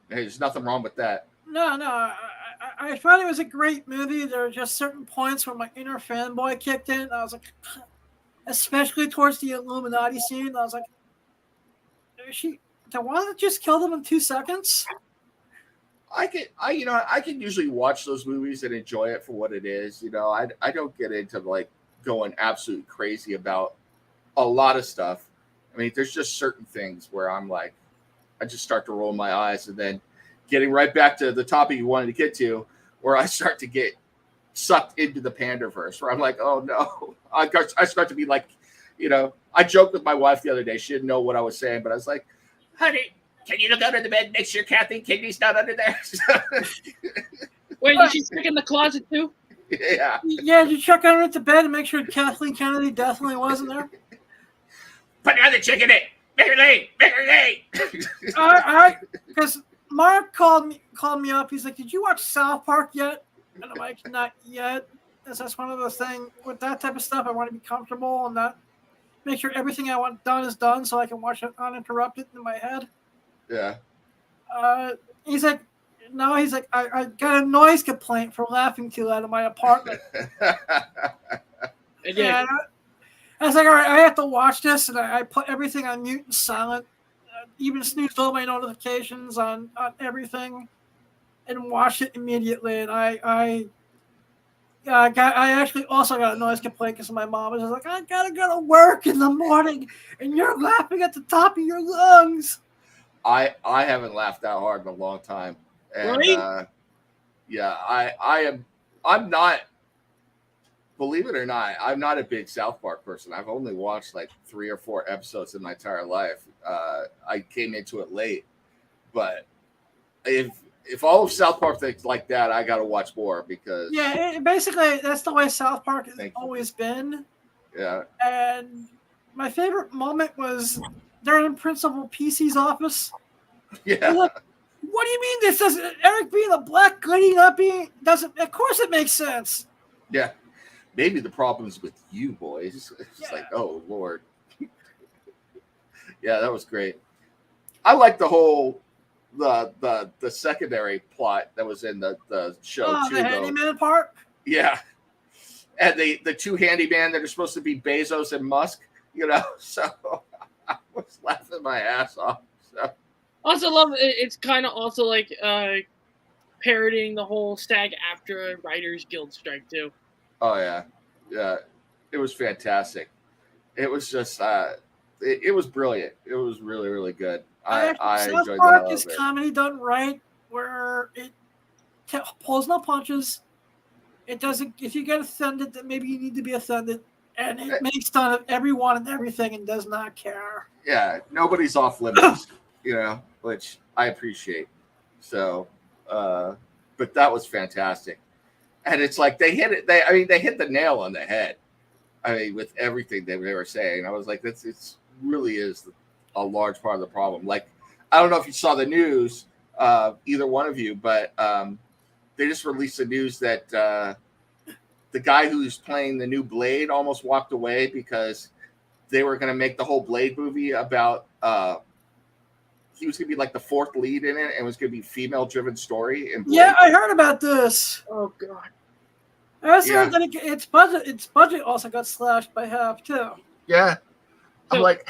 Hey, there's nothing wrong with that. No, I thought it was a great movie. There were just certain points where my inner fanboy kicked in. I was like, especially towards the Illuminati scene, I was like, did Wanda just kill them in 2 seconds? I can usually watch those movies and enjoy it for what it is. I don't get into like going absolutely crazy about a lot of stuff. I mean, there's just certain things where I'm like, I just start to roll my eyes, and then getting right back to the topic you wanted to get to, where I start to get sucked into the Pandaverse, where I'm like, oh no, I start to be like, I joked with my wife the other day. She didn't know what I was saying, but I was like, honey, can you look under the bed, make sure Kathleen Kenney's not under there? Wait, did she stick in the closet too? Yeah. Yeah, did you check under the bed and make sure Kathleen Kennedy definitely wasn't there? Put another chick in it. Make her late. All right, because Mark called me up. He's like, "Did you watch South Park yet?" And I'm like, "Not yet." That's one of those things with that type of stuff. I want to be comfortable and not make sure everything I want done is done, so I can watch it uninterrupted in my head. Yeah. He's like, no. He's like, I got a noise complaint for laughing too loud in my apartment. And I was like, all right, I have to watch this, and I put everything on mute and silent, even snoozed all my notifications on everything, and watched it immediately. And I actually also got a noise complaint because my mom was just like, I gotta go to work in the morning, and you're laughing at the top of your lungs. I haven't laughed that hard in a long time, and Right? yeah, I'm not. Believe it or not, I'm not a big South Park person. I've only watched like 3 or 4 episodes in my entire life. I came into it late, but if all of South Park things like that, I got to watch more because Basically that's the way South Park has Thank you. always been. yeah, And my favorite moment was they're in Principal PC's office. yeah, Like, what do you mean this doesn't? Eric being a black goody not being doesn't? Of course it makes sense. yeah. Maybe the problem's with you boys. It's Yeah. like, oh Lord. Yeah, that was great. I like the whole the secondary plot that was in the show too. The though. handyman part. Yeah, and the two handyman that are supposed to be Bezos and Musk. So I was laughing my ass off. So Also love it. It's kind of also like parodying the whole SAG after Writers Guild strike too. oh yeah, it was fantastic. It was just it was brilliant. It was really really good. I South enjoyed the Park hell is out of it. comedy done right, where it pulls no punches. It doesn't. If you get offended, then maybe you need to be offended, and it makes fun of everyone and everything, and does not care. Yeah, nobody's off limits, which I appreciate. So, but that was fantastic, and it's like they hit it. They hit the nail on the head. I mean, with everything they were saying, I was like, it's really is a large part of the problem. Like, I don't know if you saw the news, either one of you, but they just released the news that the guy who's playing the new Blade almost walked away because they were going to make the whole Blade movie about he was going to be like the 4th lead in it, and it was going to be female driven story. Yeah, I heard about this. Oh god. I also heard that its budget also got slashed by half too. Yeah, I'm So, like,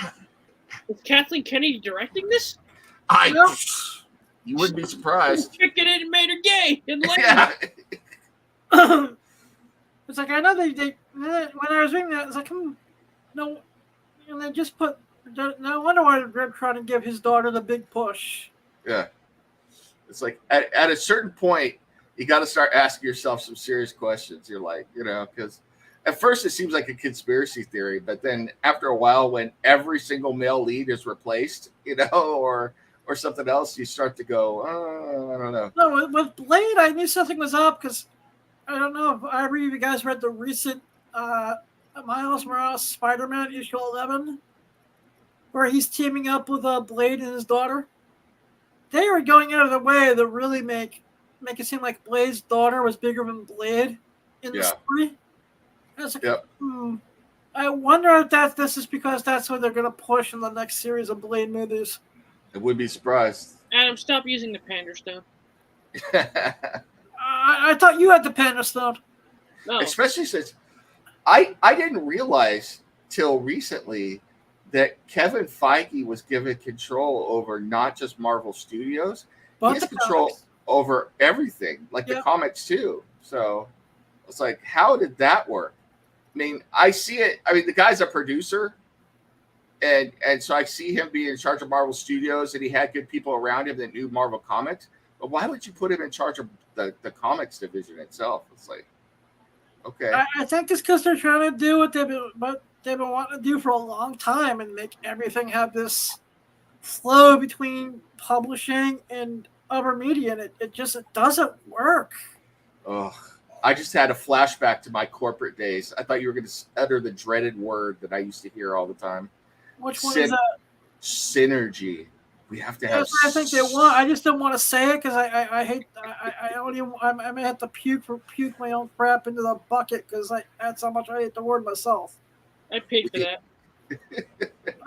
is Kathleen Kennedy directing this? you wouldn't be surprised. Chicken it and made her gay. And Yeah. It's like I know they when I was reading that, it's like no, and they just put. No wonder why they're trying to give his daughter the big push. Yeah, it's like at a certain point, you got to start asking yourself some serious questions. You're like, because at first it seems like a conspiracy theory, but then after a while, when every single male lead is replaced, or something else, you start to go, I don't know. No, with Blade, I knew something was up because I don't know if either of you guys read the recent Miles Morales Spider-Man issue 11, where he's teaming up with Blade and his daughter. They were going out of their way to really make it seem like Blade's daughter was bigger than Blade in the story. I was like, I wonder if this is because that's what they're going to push in the next series of Blade movies. I would be surprised. Adam, stop using the pander stone. I thought you had the Panda Stone. No. Especially since I didn't realize till recently that Kevin Feige was given control over not just Marvel Studios, but he has control over everything, like the comics too. So it's like, how did that work? I mean, I see it. I mean, the guy's a producer, and so I see him being in charge of Marvel Studios, and he had good people around him that knew Marvel Comics. But why would you put him in charge of the comics division itself? It's like, okay. I think it's because they're trying to do what they've been wanting to do for a long time and make everything have this flow between publishing and other media, and it doesn't work. Oh, I just had a flashback to my corporate days. I thought you were going to utter the dreaded word that I used to hear all the time. Which one is that? Synergy. We have to have. I think they want. I just don't want to say it because I hate. I don't even. I may have to puke my own crap into the bucket because that's how much I hate the word myself. I paid for that.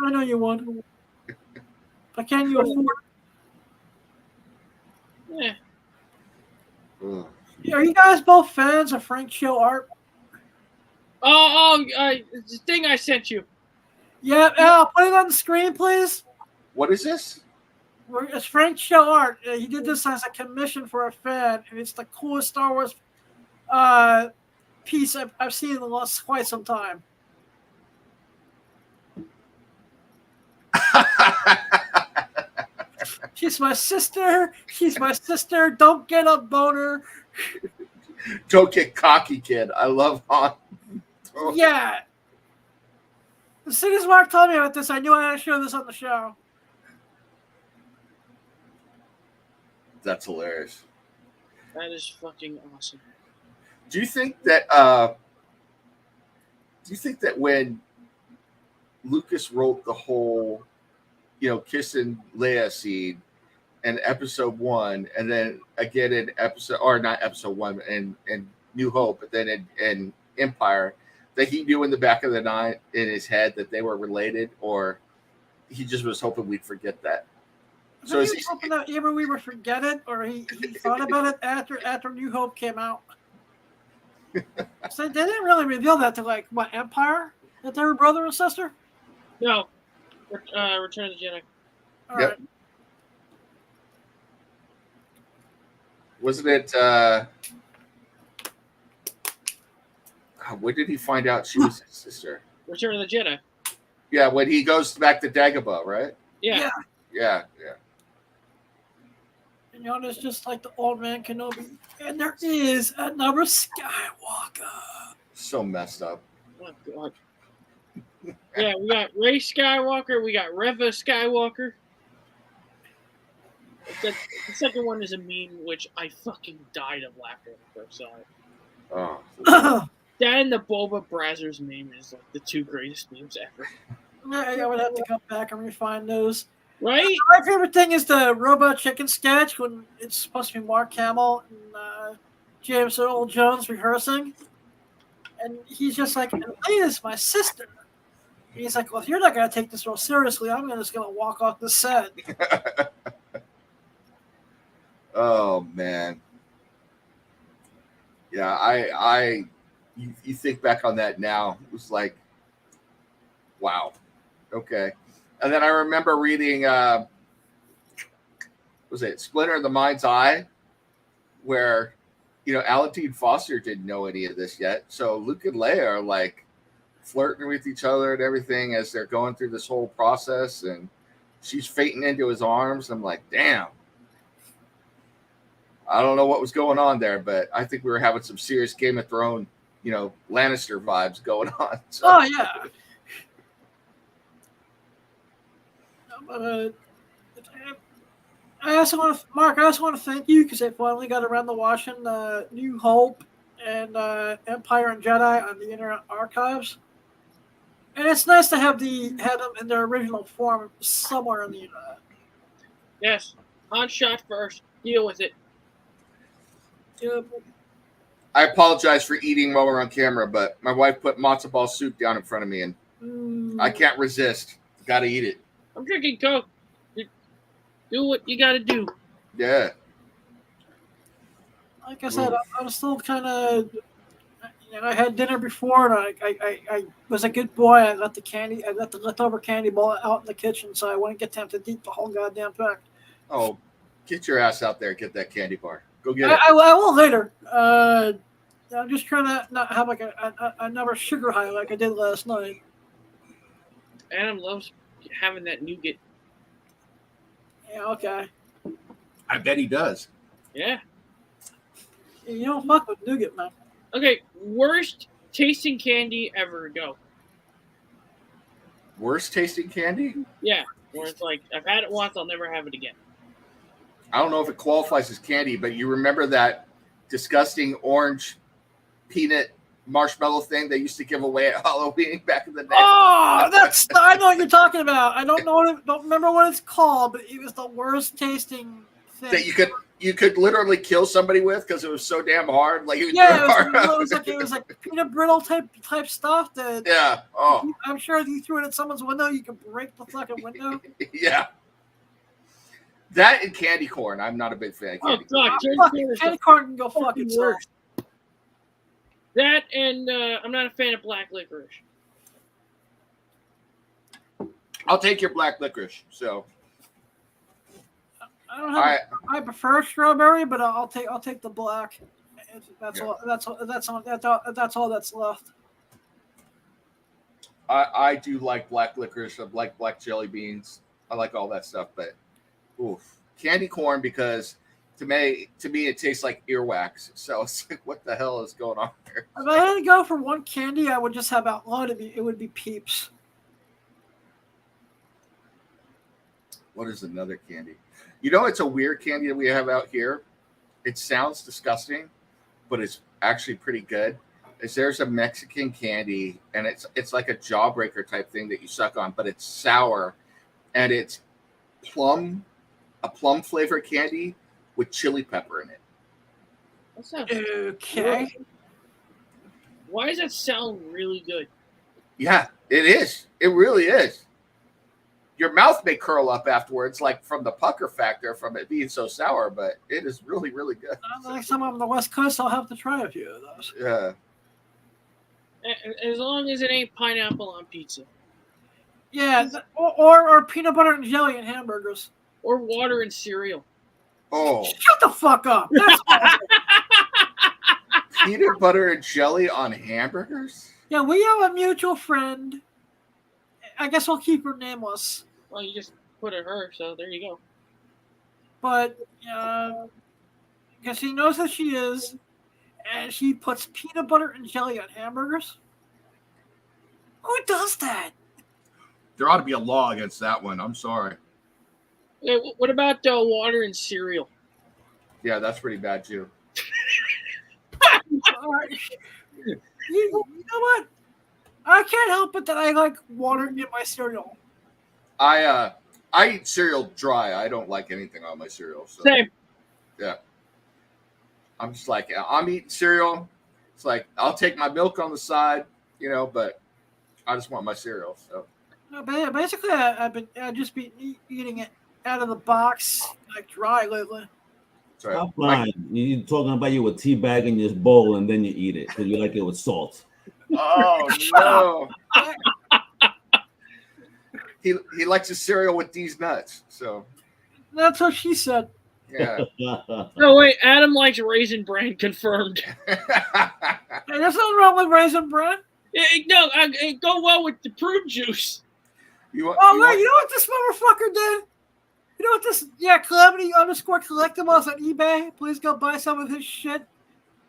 I know you would. But can you afford it? Yeah. Are you guys both fans of Frank Cho art? The thing I sent you. Yeah, Al, put it on the screen, please. What is this? It's Frank Cho art. He did this as a commission for a fan, and it's the coolest Star Wars piece I've seen in the last quite some time. She's my sister. She's my sister. Don't get a boner. Don't get cocky, kid. I love Han. Yeah. As soon as Mark told me about this, I knew I had to show this on the show. That's hilarious. That is fucking awesome. Do you think that when Lucas wrote the whole, kissing Leia scene in episode 1, and then again in not episode 1, and New Hope, but then in Empire, that he knew in the back of the night in his head that they were related, or he just was hoping we'd forget that? So he was hoping that either we would forget it, or he thought about it after New Hope came out. So they didn't really reveal that to Empire, that they were brother and sister. No, Return of the Jedi. All right. Wasn't it? When did he find out she was his sister? Return of the Jedi. Yeah, when he goes back to Dagobah, right? Yeah. Yeah. And it's just like the old man Kenobi. And there is another Skywalker. So messed up. Oh, God. Yeah, we got Rey Skywalker. We got Reva Skywalker. The second one is a meme which I fucking died of laughter when I first saw it. Oh. That and the Boba Brazzers meme is like the two greatest memes ever. I would have to come back and refine those. Right? My favorite thing is the Robot Chicken sketch when it's supposed to be Mark Hamill and James Earl Jones rehearsing. And he's just like, Leia's my sister. And he's like, well, if you're not going to take this real seriously, I'm just going to walk off the set. Oh, man. Yeah, you think back on that now, it was like, wow. Okay. And then I remember reading, was it Splinter in the Mind's Eye, where, Alan Dean Foster didn't know any of this yet. So Luke and Leia are like flirting with each other and everything as they're going through this whole process. And she's fainting into his arms. I'm like, damn. I don't know what was going on there, but I think we were having some serious Game of Thrones, Lannister vibes going on. So. Oh, yeah. I also want to thank you because I finally got around to watching New Hope and Empire and Jedi on the Internet Archives, and it's nice to have them in their original form somewhere on the internet. Yes, on shot first. Deal with it. I apologize for eating while we're on camera, but my wife put matzo ball soup down in front of me, and I can't resist. Got to eat it. I'm drinking Coke. Do what you got to do. Yeah. Like I said, I'm still kind of. I had dinner before, and I was a good boy. I let the leftover candy ball out in the kitchen, so I wouldn't get tempted to eat the whole goddamn pack. Oh, get your ass out there and get that candy bar. Go get it. I will later. I'm just trying to not have like another sugar high like I did last night. Adam loves having that nougat. Yeah, okay. I bet he does. Yeah. You don't fuck with nougat, man. Okay, worst tasting candy ever. Go. Worst tasting candy? Yeah, where it's like, I've had it once, I'll never have it again. I don't know if it qualifies as candy, but you remember that disgusting orange peanut marshmallow thing they used to give away at Halloween back in the day? Oh, I know what you're talking about. I don't remember what it's called, but it was the worst tasting thing. That you could literally kill somebody with because it was so damn hard. Like it was like peanut brittle type stuff that. Yeah. Oh. I'm sure if you threw it at someone's window, you could break the fucking window. Yeah. That and candy corn. I'm not a big fan of candy corn. Candy corn can go fucking worse. That and I'm not a fan of black licorice. I'll take your black licorice. So. I prefer strawberry, but I'll take the black. That's Yeah. all. That's all that's left. I do like black licorice. I like black jelly beans. I like all that stuff, but oof, candy corn because to me it tastes like earwax. So it's like, what the hell is going on here? If I had to go for one candy, I would just have outlawed it. It would be Peeps. What is another candy? You know, it's a weird candy that we have out here. It sounds disgusting, but it's actually pretty good. There's a Mexican candy, and it's like a jawbreaker type thing that you suck on, but it's sour, and it's a plum flavored candy with chili pepper in it. That sounds Okay. Why does that sound really good? Yeah, it is. It really is. Your mouth may curl up afterwards, like from the pucker factor from it being so sour, but it is really, really good. Next time I'm on the West Coast, I'll have to try a few of those. Yeah. As long as it ain't pineapple on pizza. Yeah, or peanut butter and jelly and hamburgers. Or water and cereal. Oh. Shut the fuck up. That's awesome. Peanut butter and jelly on hamburgers? Yeah, we have a mutual friend. I guess we'll keep her nameless. Well, you just put it her, so there you go. But I guess he knows who she is, and she puts peanut butter and jelly on hamburgers. Who does that? There ought to be a law against that one. I'm sorry. Yeah, what about water and cereal? Yeah, that's pretty bad too. All right. You know what? I can't help it that I like water in my cereal. I eat cereal dry. I don't like anything on my cereal. So. Same. Yeah. I'm just like, I'm eating cereal. It's like, I'll take my milk on the side, but I just want my cereal. So Basically, I've just been eating it out of the box, like dry lately. Sorry. Stop lying. You're talking about you a tea bag in your bowl and then you eat it because you like it with salt. Oh no. He likes his cereal with these nuts. So that's what she said. Yeah. No wait, Adam likes Raisin Bran. Confirmed. Hey, there's nothing wrong with Raisin Bran. No, it go well with the prune juice. You know what this motherfucker did? You know what this? Yeah, Calamity_collectibles on eBay. Please go buy some of his shit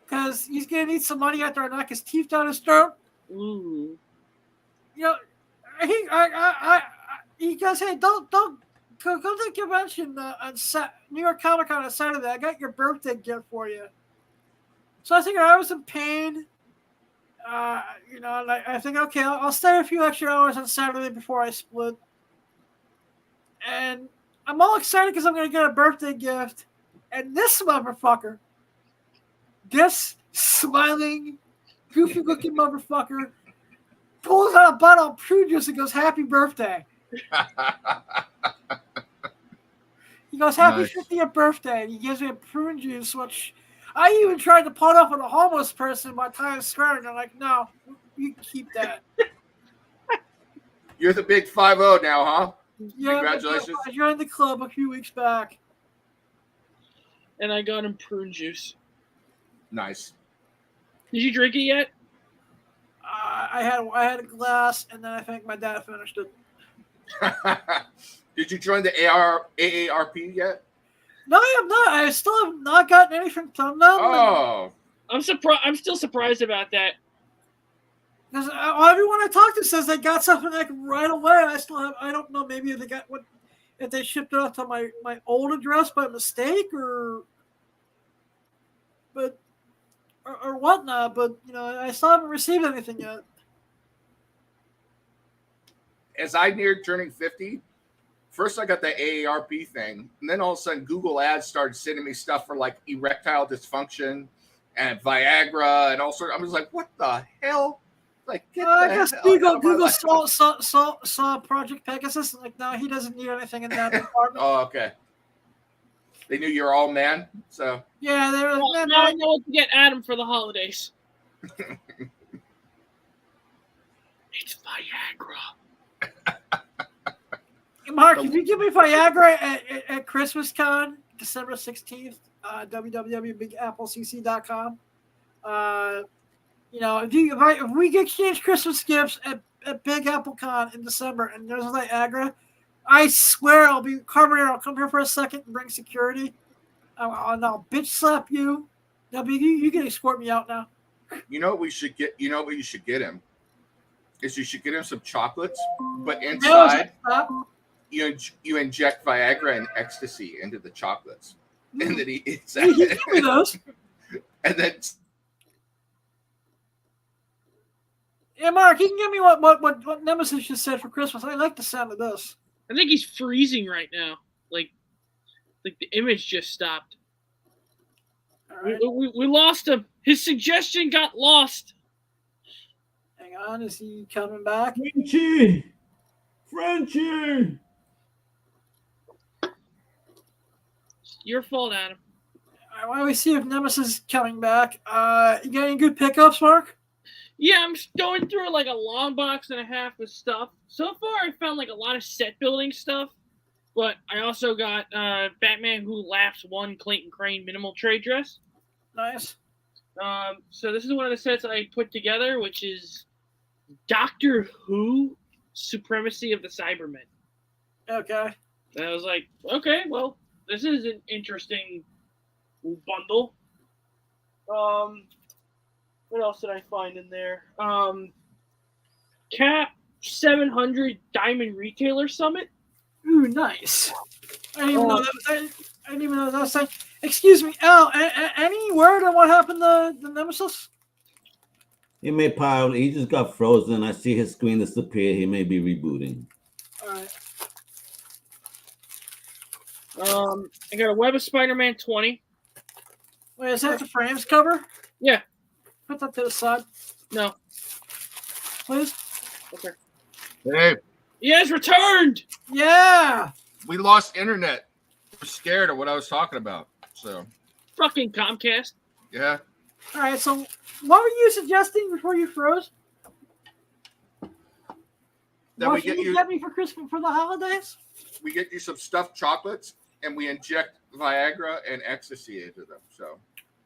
because he's gonna need some money after I knock his teeth down his throat. Ooh. He goes, hey, don't go to the convention on New York Comic Con on Saturday. I got your birthday gift for you. So I figured I was in pain. And I think, okay, I'll stay a few extra hours on Saturday before I split. And I'm all excited because I'm going to get a birthday gift. And this motherfucker, this smiling, goofy-looking motherfucker, pulls out a bottle of prune juice and goes, happy birthday. He goes, happy 50th birthday. And he gives me a prune juice, which I even tried to pawn off on a homeless person by Times Square. And they're like, no, you can keep that. You're the big 5-0 now, huh? Yeah, congratulations. I joined the club a few weeks back. And I got him prune juice. Nice. Did you drink it yet? I had a glass, and then I think my dad finished it. Did you join the AARP yet? No, I have not. I still have not gotten anything from them. Oh. I'm surprised. I'm still surprised about that. Because everyone I talked to says they got something like right away. I don't know. Maybe if they got if they shipped it off to my old address by mistake or whatnot. But I still haven't received anything yet. As I neared turning 50, first I got the AARP thing, and then all of a sudden Google Ads started sending me stuff for like erectile dysfunction and Viagra and all sorts. I was like, what the hell? Like, I guess Google saw Project Pegasus and like, no, he doesn't need anything in that department. Oh, okay. They knew you're all man, so yeah, they were like, now I know what to get Adam for the holidays. It's Viagra. Mark, if you give me Viagra at Christmas Con, December 16th, www.bigapplecc.com, If we get exchange Christmas gifts at Big Apple Con in December and there's Niagara, I swear I'll be Carbonator. I'll come here for a second and bring security. I'll bitch slap you. You can escort me out now. You know what we should get? You know what you should get him? Is you should get him some chocolates, but inside you inject Viagra and ecstasy into the chocolates, and then he eats that. Give me those. And then, yeah, Mark, you can give me what Nemesis just said for Christmas. I like the sound of this. I think he's freezing right now. Like the image just stopped. Right. We lost him. His suggestion got lost. Hang on, is he coming back? Frenchie! Your fault, Adam. Why don't we see if Nemesis is coming back? You got any good pickups, Mark? Yeah, I'm going through like a long box and a half of stuff. So far, I found like a lot of set building stuff, but I also got Batman Who Laughs 1 Clayton Crane minimal trade dress. Nice. So this is one of the sets I put together, which is Doctor Who Supremacy of the Cybermen. Okay. And I was like, okay, well, this is an interesting bundle. What else did I find in there? Cap 700 Diamond Retailer Summit. Ooh, nice. I didn't even know that. I didn't even know that was saying. Excuse me, Al. Any word on what happened to the Nemesis? He may pile. He just got frozen. I see his screen disappear. He may be rebooting. All right. I got a Web of Spider-Man 20. Wait, is that the frames cover? Yeah. Put that to the side. No. Please? Okay. hey, He has returned! Yeah! we lost internet. We're scared of what I was talking about. So, Fucking Comcast. yeah. All right, so what were you suggesting before you froze? Then What should you get me for Christmas for the holidays? We get you some stuffed chocolates, and we inject Viagra and ecstasy into them. So,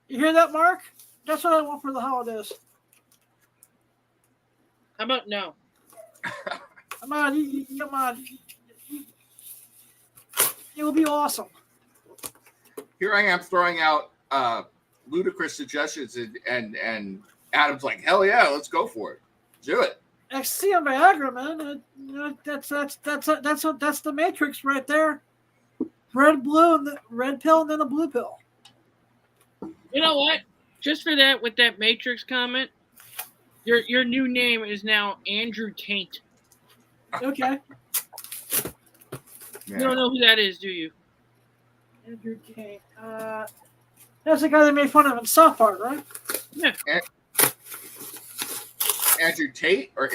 You hear that, Mark? That's what I want for the holidays. How about no? Come on, come on. It will be awesome. here I am throwing out ludicrous suggestions, and Adam's like, "Hell yeah, let's go for it. Do it." Ecstasy and Viagra, man. That's the Matrix right there. Red, blue, and the red pill, and then a blue pill. You know what? Just for that, with that Matrix comment, your new name is now Andrew Taint. Okay. You don't know who that is, do you? Andrew Tate. That's the guy that made fun of in South Park, right? Yeah. Andrew Tate or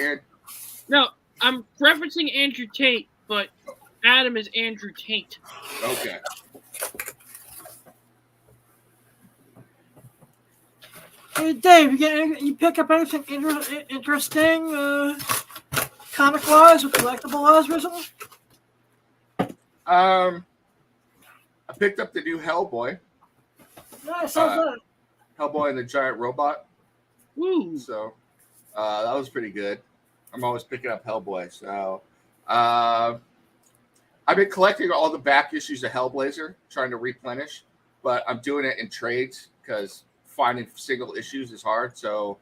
No, I'm referencing Andrew Tate, but Adam is Andrew Taint. Okay. Hey, Dave, you pick up anything interesting, comic-wise or collectible-wise recently? I picked up the new Hellboy. Nice, how's that? Hellboy and the Giant Robot. Woo! So that was pretty good. I'm always picking up Hellboy. So I've been collecting all the back issues of Hellblazer, trying to replenish, but I'm doing it in trades because finding single issues is hard. So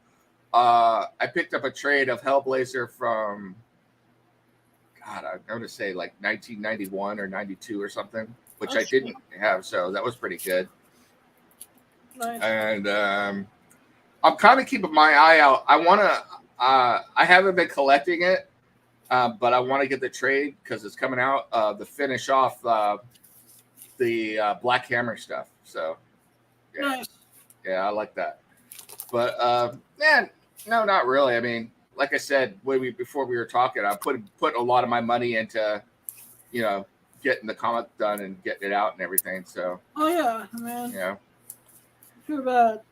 I picked up a trade of Hellblazer from, God, I'm going to say like 1991 or 92 or something, which I didn't have. So that was pretty good. Nice. And I'm kind of keeping my eye out. I haven't been collecting it, but I want to get the trade because it's coming out to finish off the Black Hammer stuff. So, yeah. Nice. Yeah, I like that. But, man, no, not really. I mean, like I said, before we were talking, I put a lot of my money into, getting the comic done and getting it out and everything. So, Oh, yeah, man. yeah. Too bad.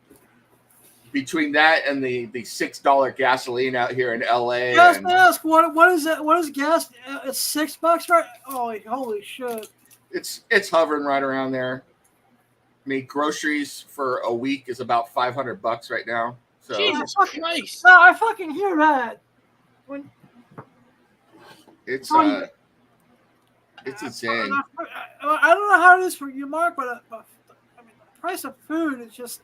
Between that and the $6 gasoline out here in LA, Gas and mask. What is that? What is gas? It's $6, right? Oh, holy shit! it's hovering right around there. mean, groceries for a week is about $500 right now. So Jesus Christ! No, I fucking hear that. When it's I insane. don't know how it is for you, Mark, but I mean, the price of food is just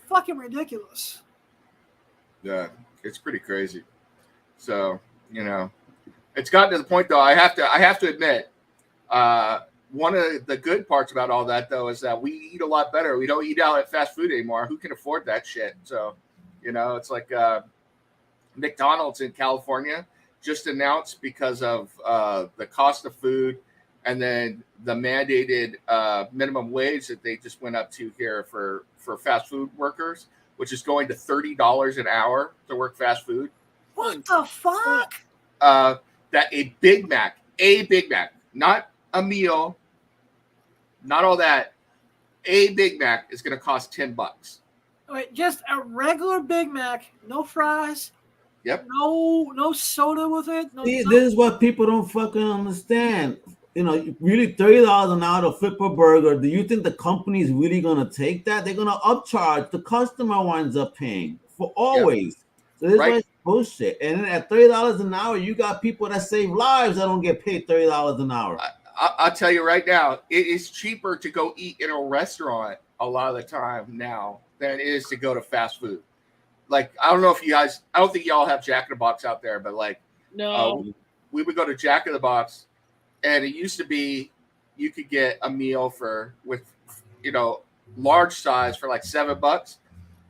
fucking ridiculous. Yeah, it's pretty crazy. So, it's gotten to the point though. I have to admit, one of the good parts about all that though is that we eat a lot better. We don't eat out at fast food anymore. Who can afford that shit? So, it's like McDonald's in California just announced because of the cost of food and then the mandated minimum wage that they just went up to here for fast food workers, which is going to $30 an hour to work fast food. What the fuck? That a Big Mac, not a meal, not all that. A Big Mac is going to cost $10. Wait, just a regular Big Mac, no fries. Yep. No soda with it. See, this is what people don't fucking understand. Really $30 an hour to flip a burger. Do you think the company is really gonna take that? They're gonna upcharge. The customer winds up paying for always. Yep. So this is bullshit. And then at $30 an hour, you got people that save lives that don't get paid $30 an hour. I'll tell you right now, it is cheaper to go eat in a restaurant a lot of the time now than it is to go to fast food. Like, I don't know if I don't think y'all have Jack in the Box out there, but like, no, we would go to Jack in the Box, and it used to be you could get a meal with large size for like $7.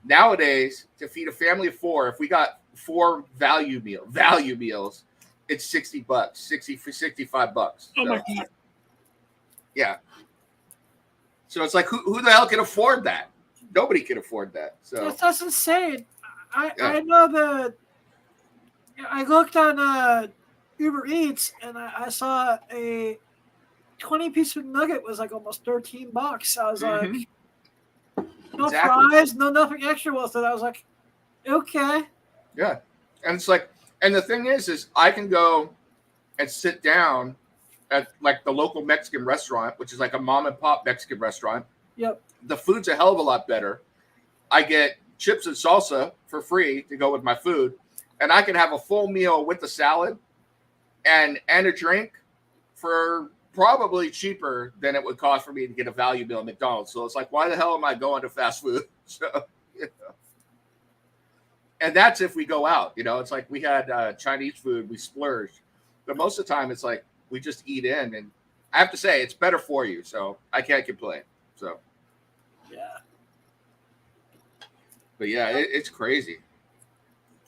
Nowadays, to feed a family of four, if we got 4 value meals, it's $60, $65. Oh my God. Yeah. So it's like, who the hell can afford that? Nobody can afford that. So that's insane. I know that. I looked on Uber Eats and I saw a 20-piece nugget was like almost $13. I was like, no fries, no nothing extra with it. I was like, okay. Yeah, and it's like, and the thing is I can go and sit down at like the local Mexican restaurant, which is like a mom and pop Mexican restaurant. Yep. The food's a hell of a lot better. I get chips and salsa for free to go with my food, and I can have a full meal with the salad and a drink for probably cheaper than it would cost for me to get a value meal at McDonald's. So it's like, why the hell am I going to fast food? So, and that's if we go out. It's like we had Chinese food, we splurged, but most of the time it's like we just eat in, and I have to say it's better for you, so I can't complain. So yeah. But yeah, it's crazy.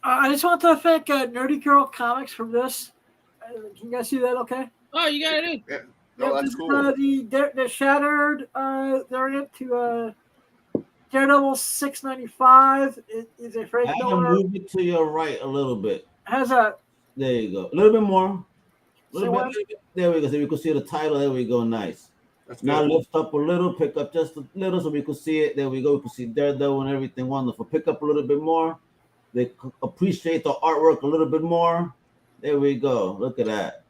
I just want to thank Nerdy Girl Comics for this. Can you guys see that okay? Oh, you got it. Yeah. Oh, that's cool. The Shattered variant to Daredevil 695 is a Frank Miller. Move it to your right a little bit. How's that? There you go. A little bit more. Little bit. There we go. So we can see the title. There we go. Nice. Now lift up a little, pick up just a little so we can see it. There we go. We can see Daredevil and everything. Wonderful. Pick up a little bit more. They appreciate the artwork a little bit more. There we go. Look at that.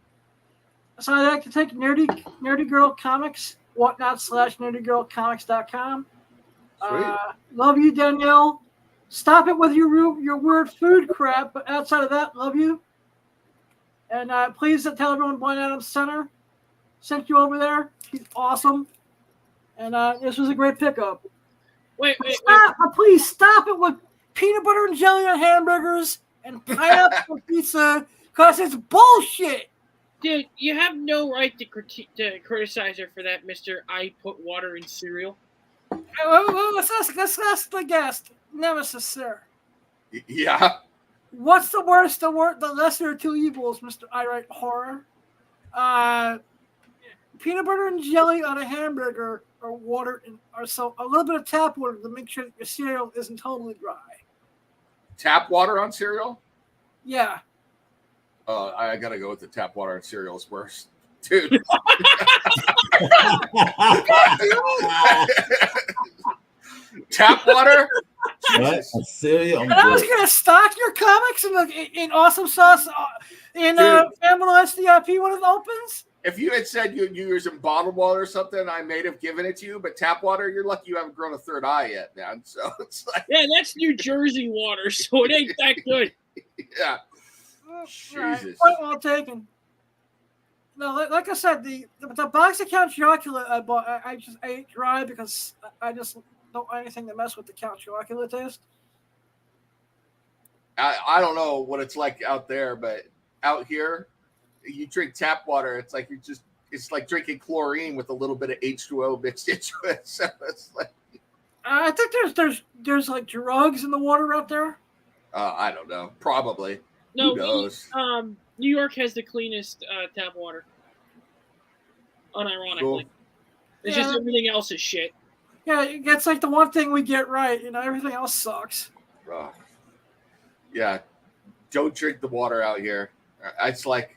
So I'd like to take Nerdy Girl Comics, whatnot/nerdygirlcomics.com. Love you, Danielle. Stop it with your weird food crap, but outside of that, love you. And please tell everyone Blind Adam Center sent you over there. She's awesome. And this was a great pickup. Wait. Please stop it with peanut butter and jelly on hamburgers and pineapple pizza because it's bullshit. Dude, you have no right to criticize her for that, Mr. I put water in cereal. Let's ask the guest, Nemesis, sir. Yeah. What's the worst, the lesser of two evils, Mr. I Write Horror? Peanut butter and jelly on a hamburger or water or so a little bit of tap water to make sure that your cereal isn't totally dry. Tap water on cereal? Yeah. I gotta go with the tap water on cereal is worse. Dude. Tap water? What? Cereal? And I was gonna stock your comics in awesome sauce in Family SDIP when it opens. If you had said you're using bottled water or something, I may have given it to you. But tap water, you're lucky you haven't grown a third eye yet, man. So it's like, Yeah, that's New Jersey water, so it ain't that good. yeah. Right. Jesus. Point well taken. No, like I said, the box of Count Chocula I bought, I just ate dry because I just don't want anything to mess with the Count Chocula taste. I don't know what it's like out there, but out here, you drink tap water, it's like it's like drinking chlorine with a little bit of H2O mixed into it. So it's like, I think there's like drugs in the water out there. I don't know, probably. No, Who knows? New York has the cleanest tap water. Unironically, Cool. it's just everything else is shit. Yeah, it's like the one thing we get right. Everything else sucks. Yeah, don't drink the water out here. It's like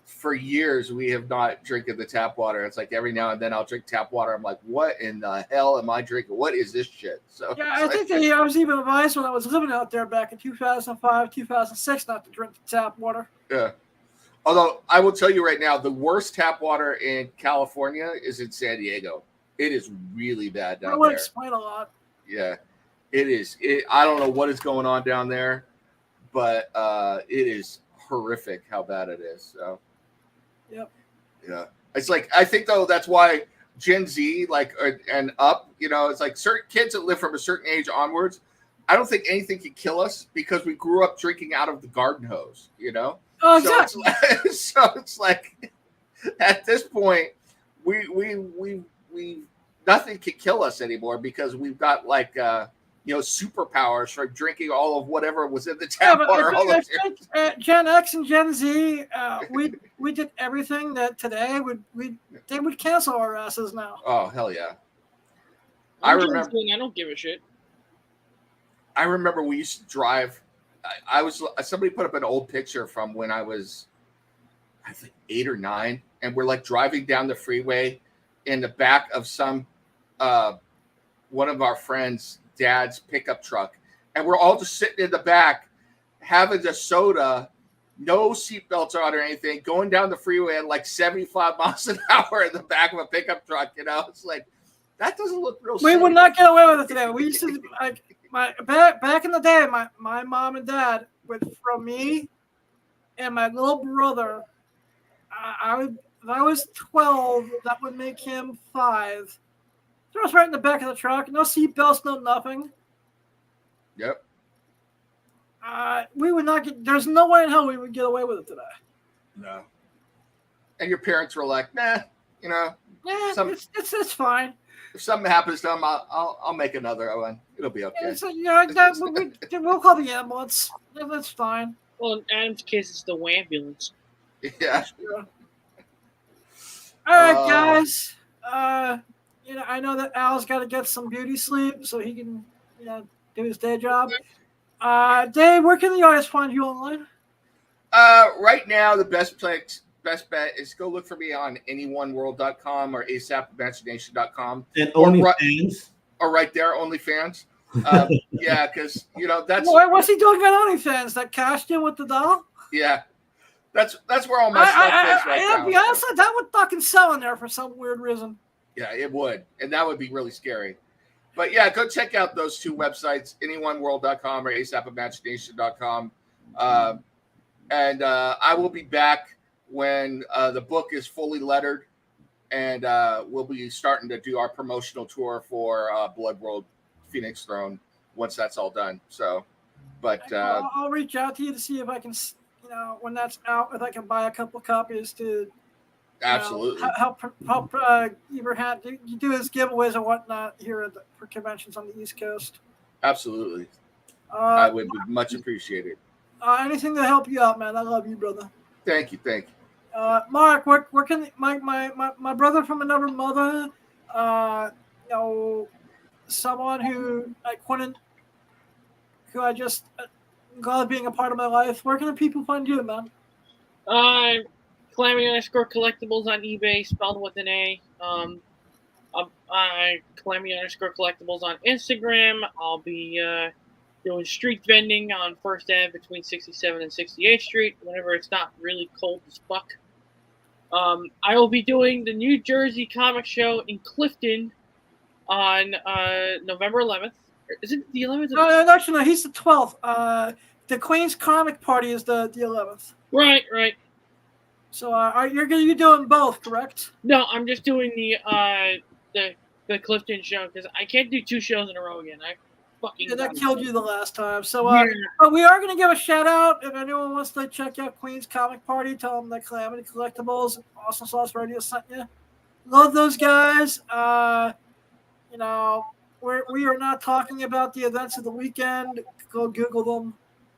for years we have not drinking the tap water. It's like every now and then I'll drink tap water. I'm like, what in the hell am I drinking? What is this shit? So yeah, I think I was even advised when I was living out there back in 2005, 2006 not to drink the tap water. Yeah. Although I will tell you right now, the worst tap water in California is in San Diego. It is really bad down That would there. explain a lot. Yeah, it is. I don't know what is going on down there, but it is horrific how bad it is. So, yep. Yeah, it's like I think though that's why Gen Z and up, it's like certain kids that live from a certain age onwards. I don't think anything can kill us because we grew up drinking out of the garden hose. Oh, exactly. So it's like at this point, we nothing can kill us anymore because we've got superpowers from drinking all of whatever was in the tap water. I think Gen X and Gen Z, we did everything that today they would cancel our asses now. Oh hell yeah! I remember. I don't give a shit. I remember we used to drive. Somebody put up an old picture from when I was, I think 8 or 9, and we're like driving down the freeway in the back of some one of our friends' dad's pickup truck, and we're all just sitting in the back having a soda, no seatbelts on or anything, going down the freeway at like 75 miles an hour in the back of a pickup truck. It's like that doesn't look real. We safe. would not get away with it today. We used to back in the day. My mom and dad would throw me and my little brother. If I was 12, that would make him 5. Throw us right in the back of the truck. No seatbelts, no nothing. Yep. We would not get. There's no way in hell we would get away with it today. No. And your parents were like, nah, Yeah, it's fine. If something happens to them, I'll make another one. It'll be okay. We'll call the ambulance. That's fine. Well, in Adam's case, it's the ambulance. Yeah. All right, guys. I know that Al's got to get some beauty sleep so he can, do his day job. Dave, where can the audience find you online? Right now, the best bet is go look for me on anyoneworld.com or asapimagination.com. And OnlyFans. Or right there, OnlyFans. Yeah, because that's what's he doing on OnlyFans? That costume with the doll? Yeah, that's where all my stuff is right now. To be honest, that would fucking sell in there for some weird reason. Yeah, it would, and that would be really scary. But yeah, go check out those two websites, anyoneworld.com or asapimagination.com. And I will be back when the book is fully lettered, and we'll be starting to do our promotional tour for Blood World Phoenix Throne once that's all done. So, but I'll reach out to you to see if I can, when that's out, if I can buy a couple copies to absolutely help Eberhard do his giveaways and whatnot here for conventions on the East Coast. Absolutely, I would be much appreciated. Anything to help you out, man. I love you, brother. Thank you. Mark, where can my brother from another mother, someone who I just glad being a part of my life. Where can the people find you, man? Calamity_collectibles on eBay, spelled with an A. Calamity_collectibles on Instagram. I'll be doing street vending on First Ave between 67 and 68th Street whenever it's not really cold as fuck. I will be doing the New Jersey Comic Show in Clifton on November 11th. Is it the 11th? No, actually, no, he's the 12th. The Queen's Comic Party is the 11th. Right. So you're going to be doing both, correct? No, I'm just doing the Clifton show because I can't do 2 shows in a row again. I fucking that killed you the last time. So yeah. but we are going to give a shout out if anyone wants to check out Queen's Comic Party. Tell them that Calamity Collectibles, Awesome Sauce Radio sent you. Love those guys. You know, we are not talking about the events of the weekend. Go Google them.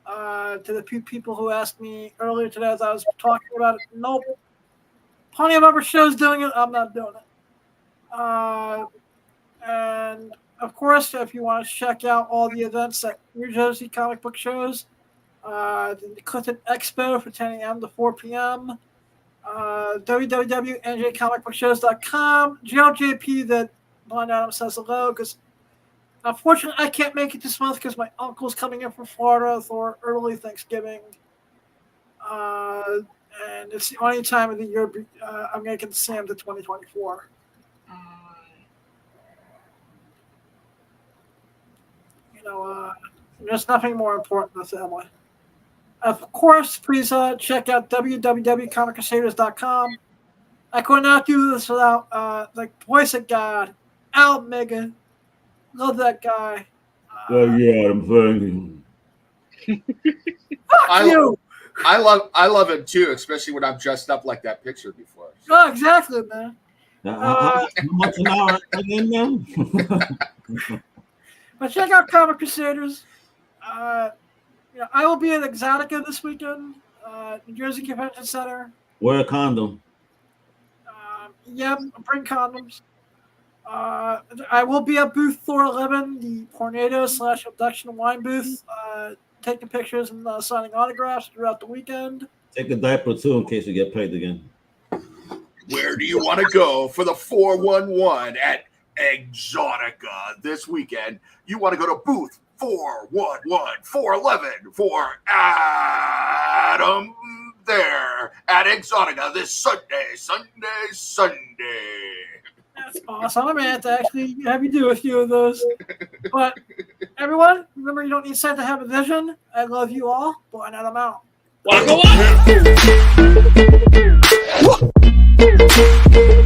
To the few people who asked me earlier today as I was talking about it, nope. Plenty of other shows doing it. I'm not doing it. And of course, if you want to check out all the events at New Jersey comic book shows, the Clifton Expo from 10 a.m. to 4 p.m., www.njcomicbookshows.com, JLJP that Blind Adam says hello, because unfortunately I can't make it this month because my uncle's coming in from Florida for early Thanksgiving. And it's the only time of the year I'm going to get to see him to 2024. There's nothing more important than family. Of course, please check out www.comiccrusaders.com. I could not do this without the voice of God, Al Mega. Love that guy. Yeah, I'm saying. Fuck you! I love him too, especially when I'm dressed up like that picture before. Oh, exactly, man. How much an hour again, man? But check out Comic Crusaders. I will be at Exotica this weekend, New Jersey Convention Center. Wear a condom. Yep, bring condoms. I will be at booth 411, the Tornado/Abduction Wine booth, taking pictures and signing autographs throughout the weekend. Take a diaper too in case you get paid again. Where do you want to go for the 411 at Exotica this weekend? You want to go to booth 411, 411 for Adam there at Exotica this Sunday. That's awesome. I'm going to have to actually have you do a few of those. But everyone, remember you don't need sight to have a vision. I love you all. Blind Adam out. Walk away.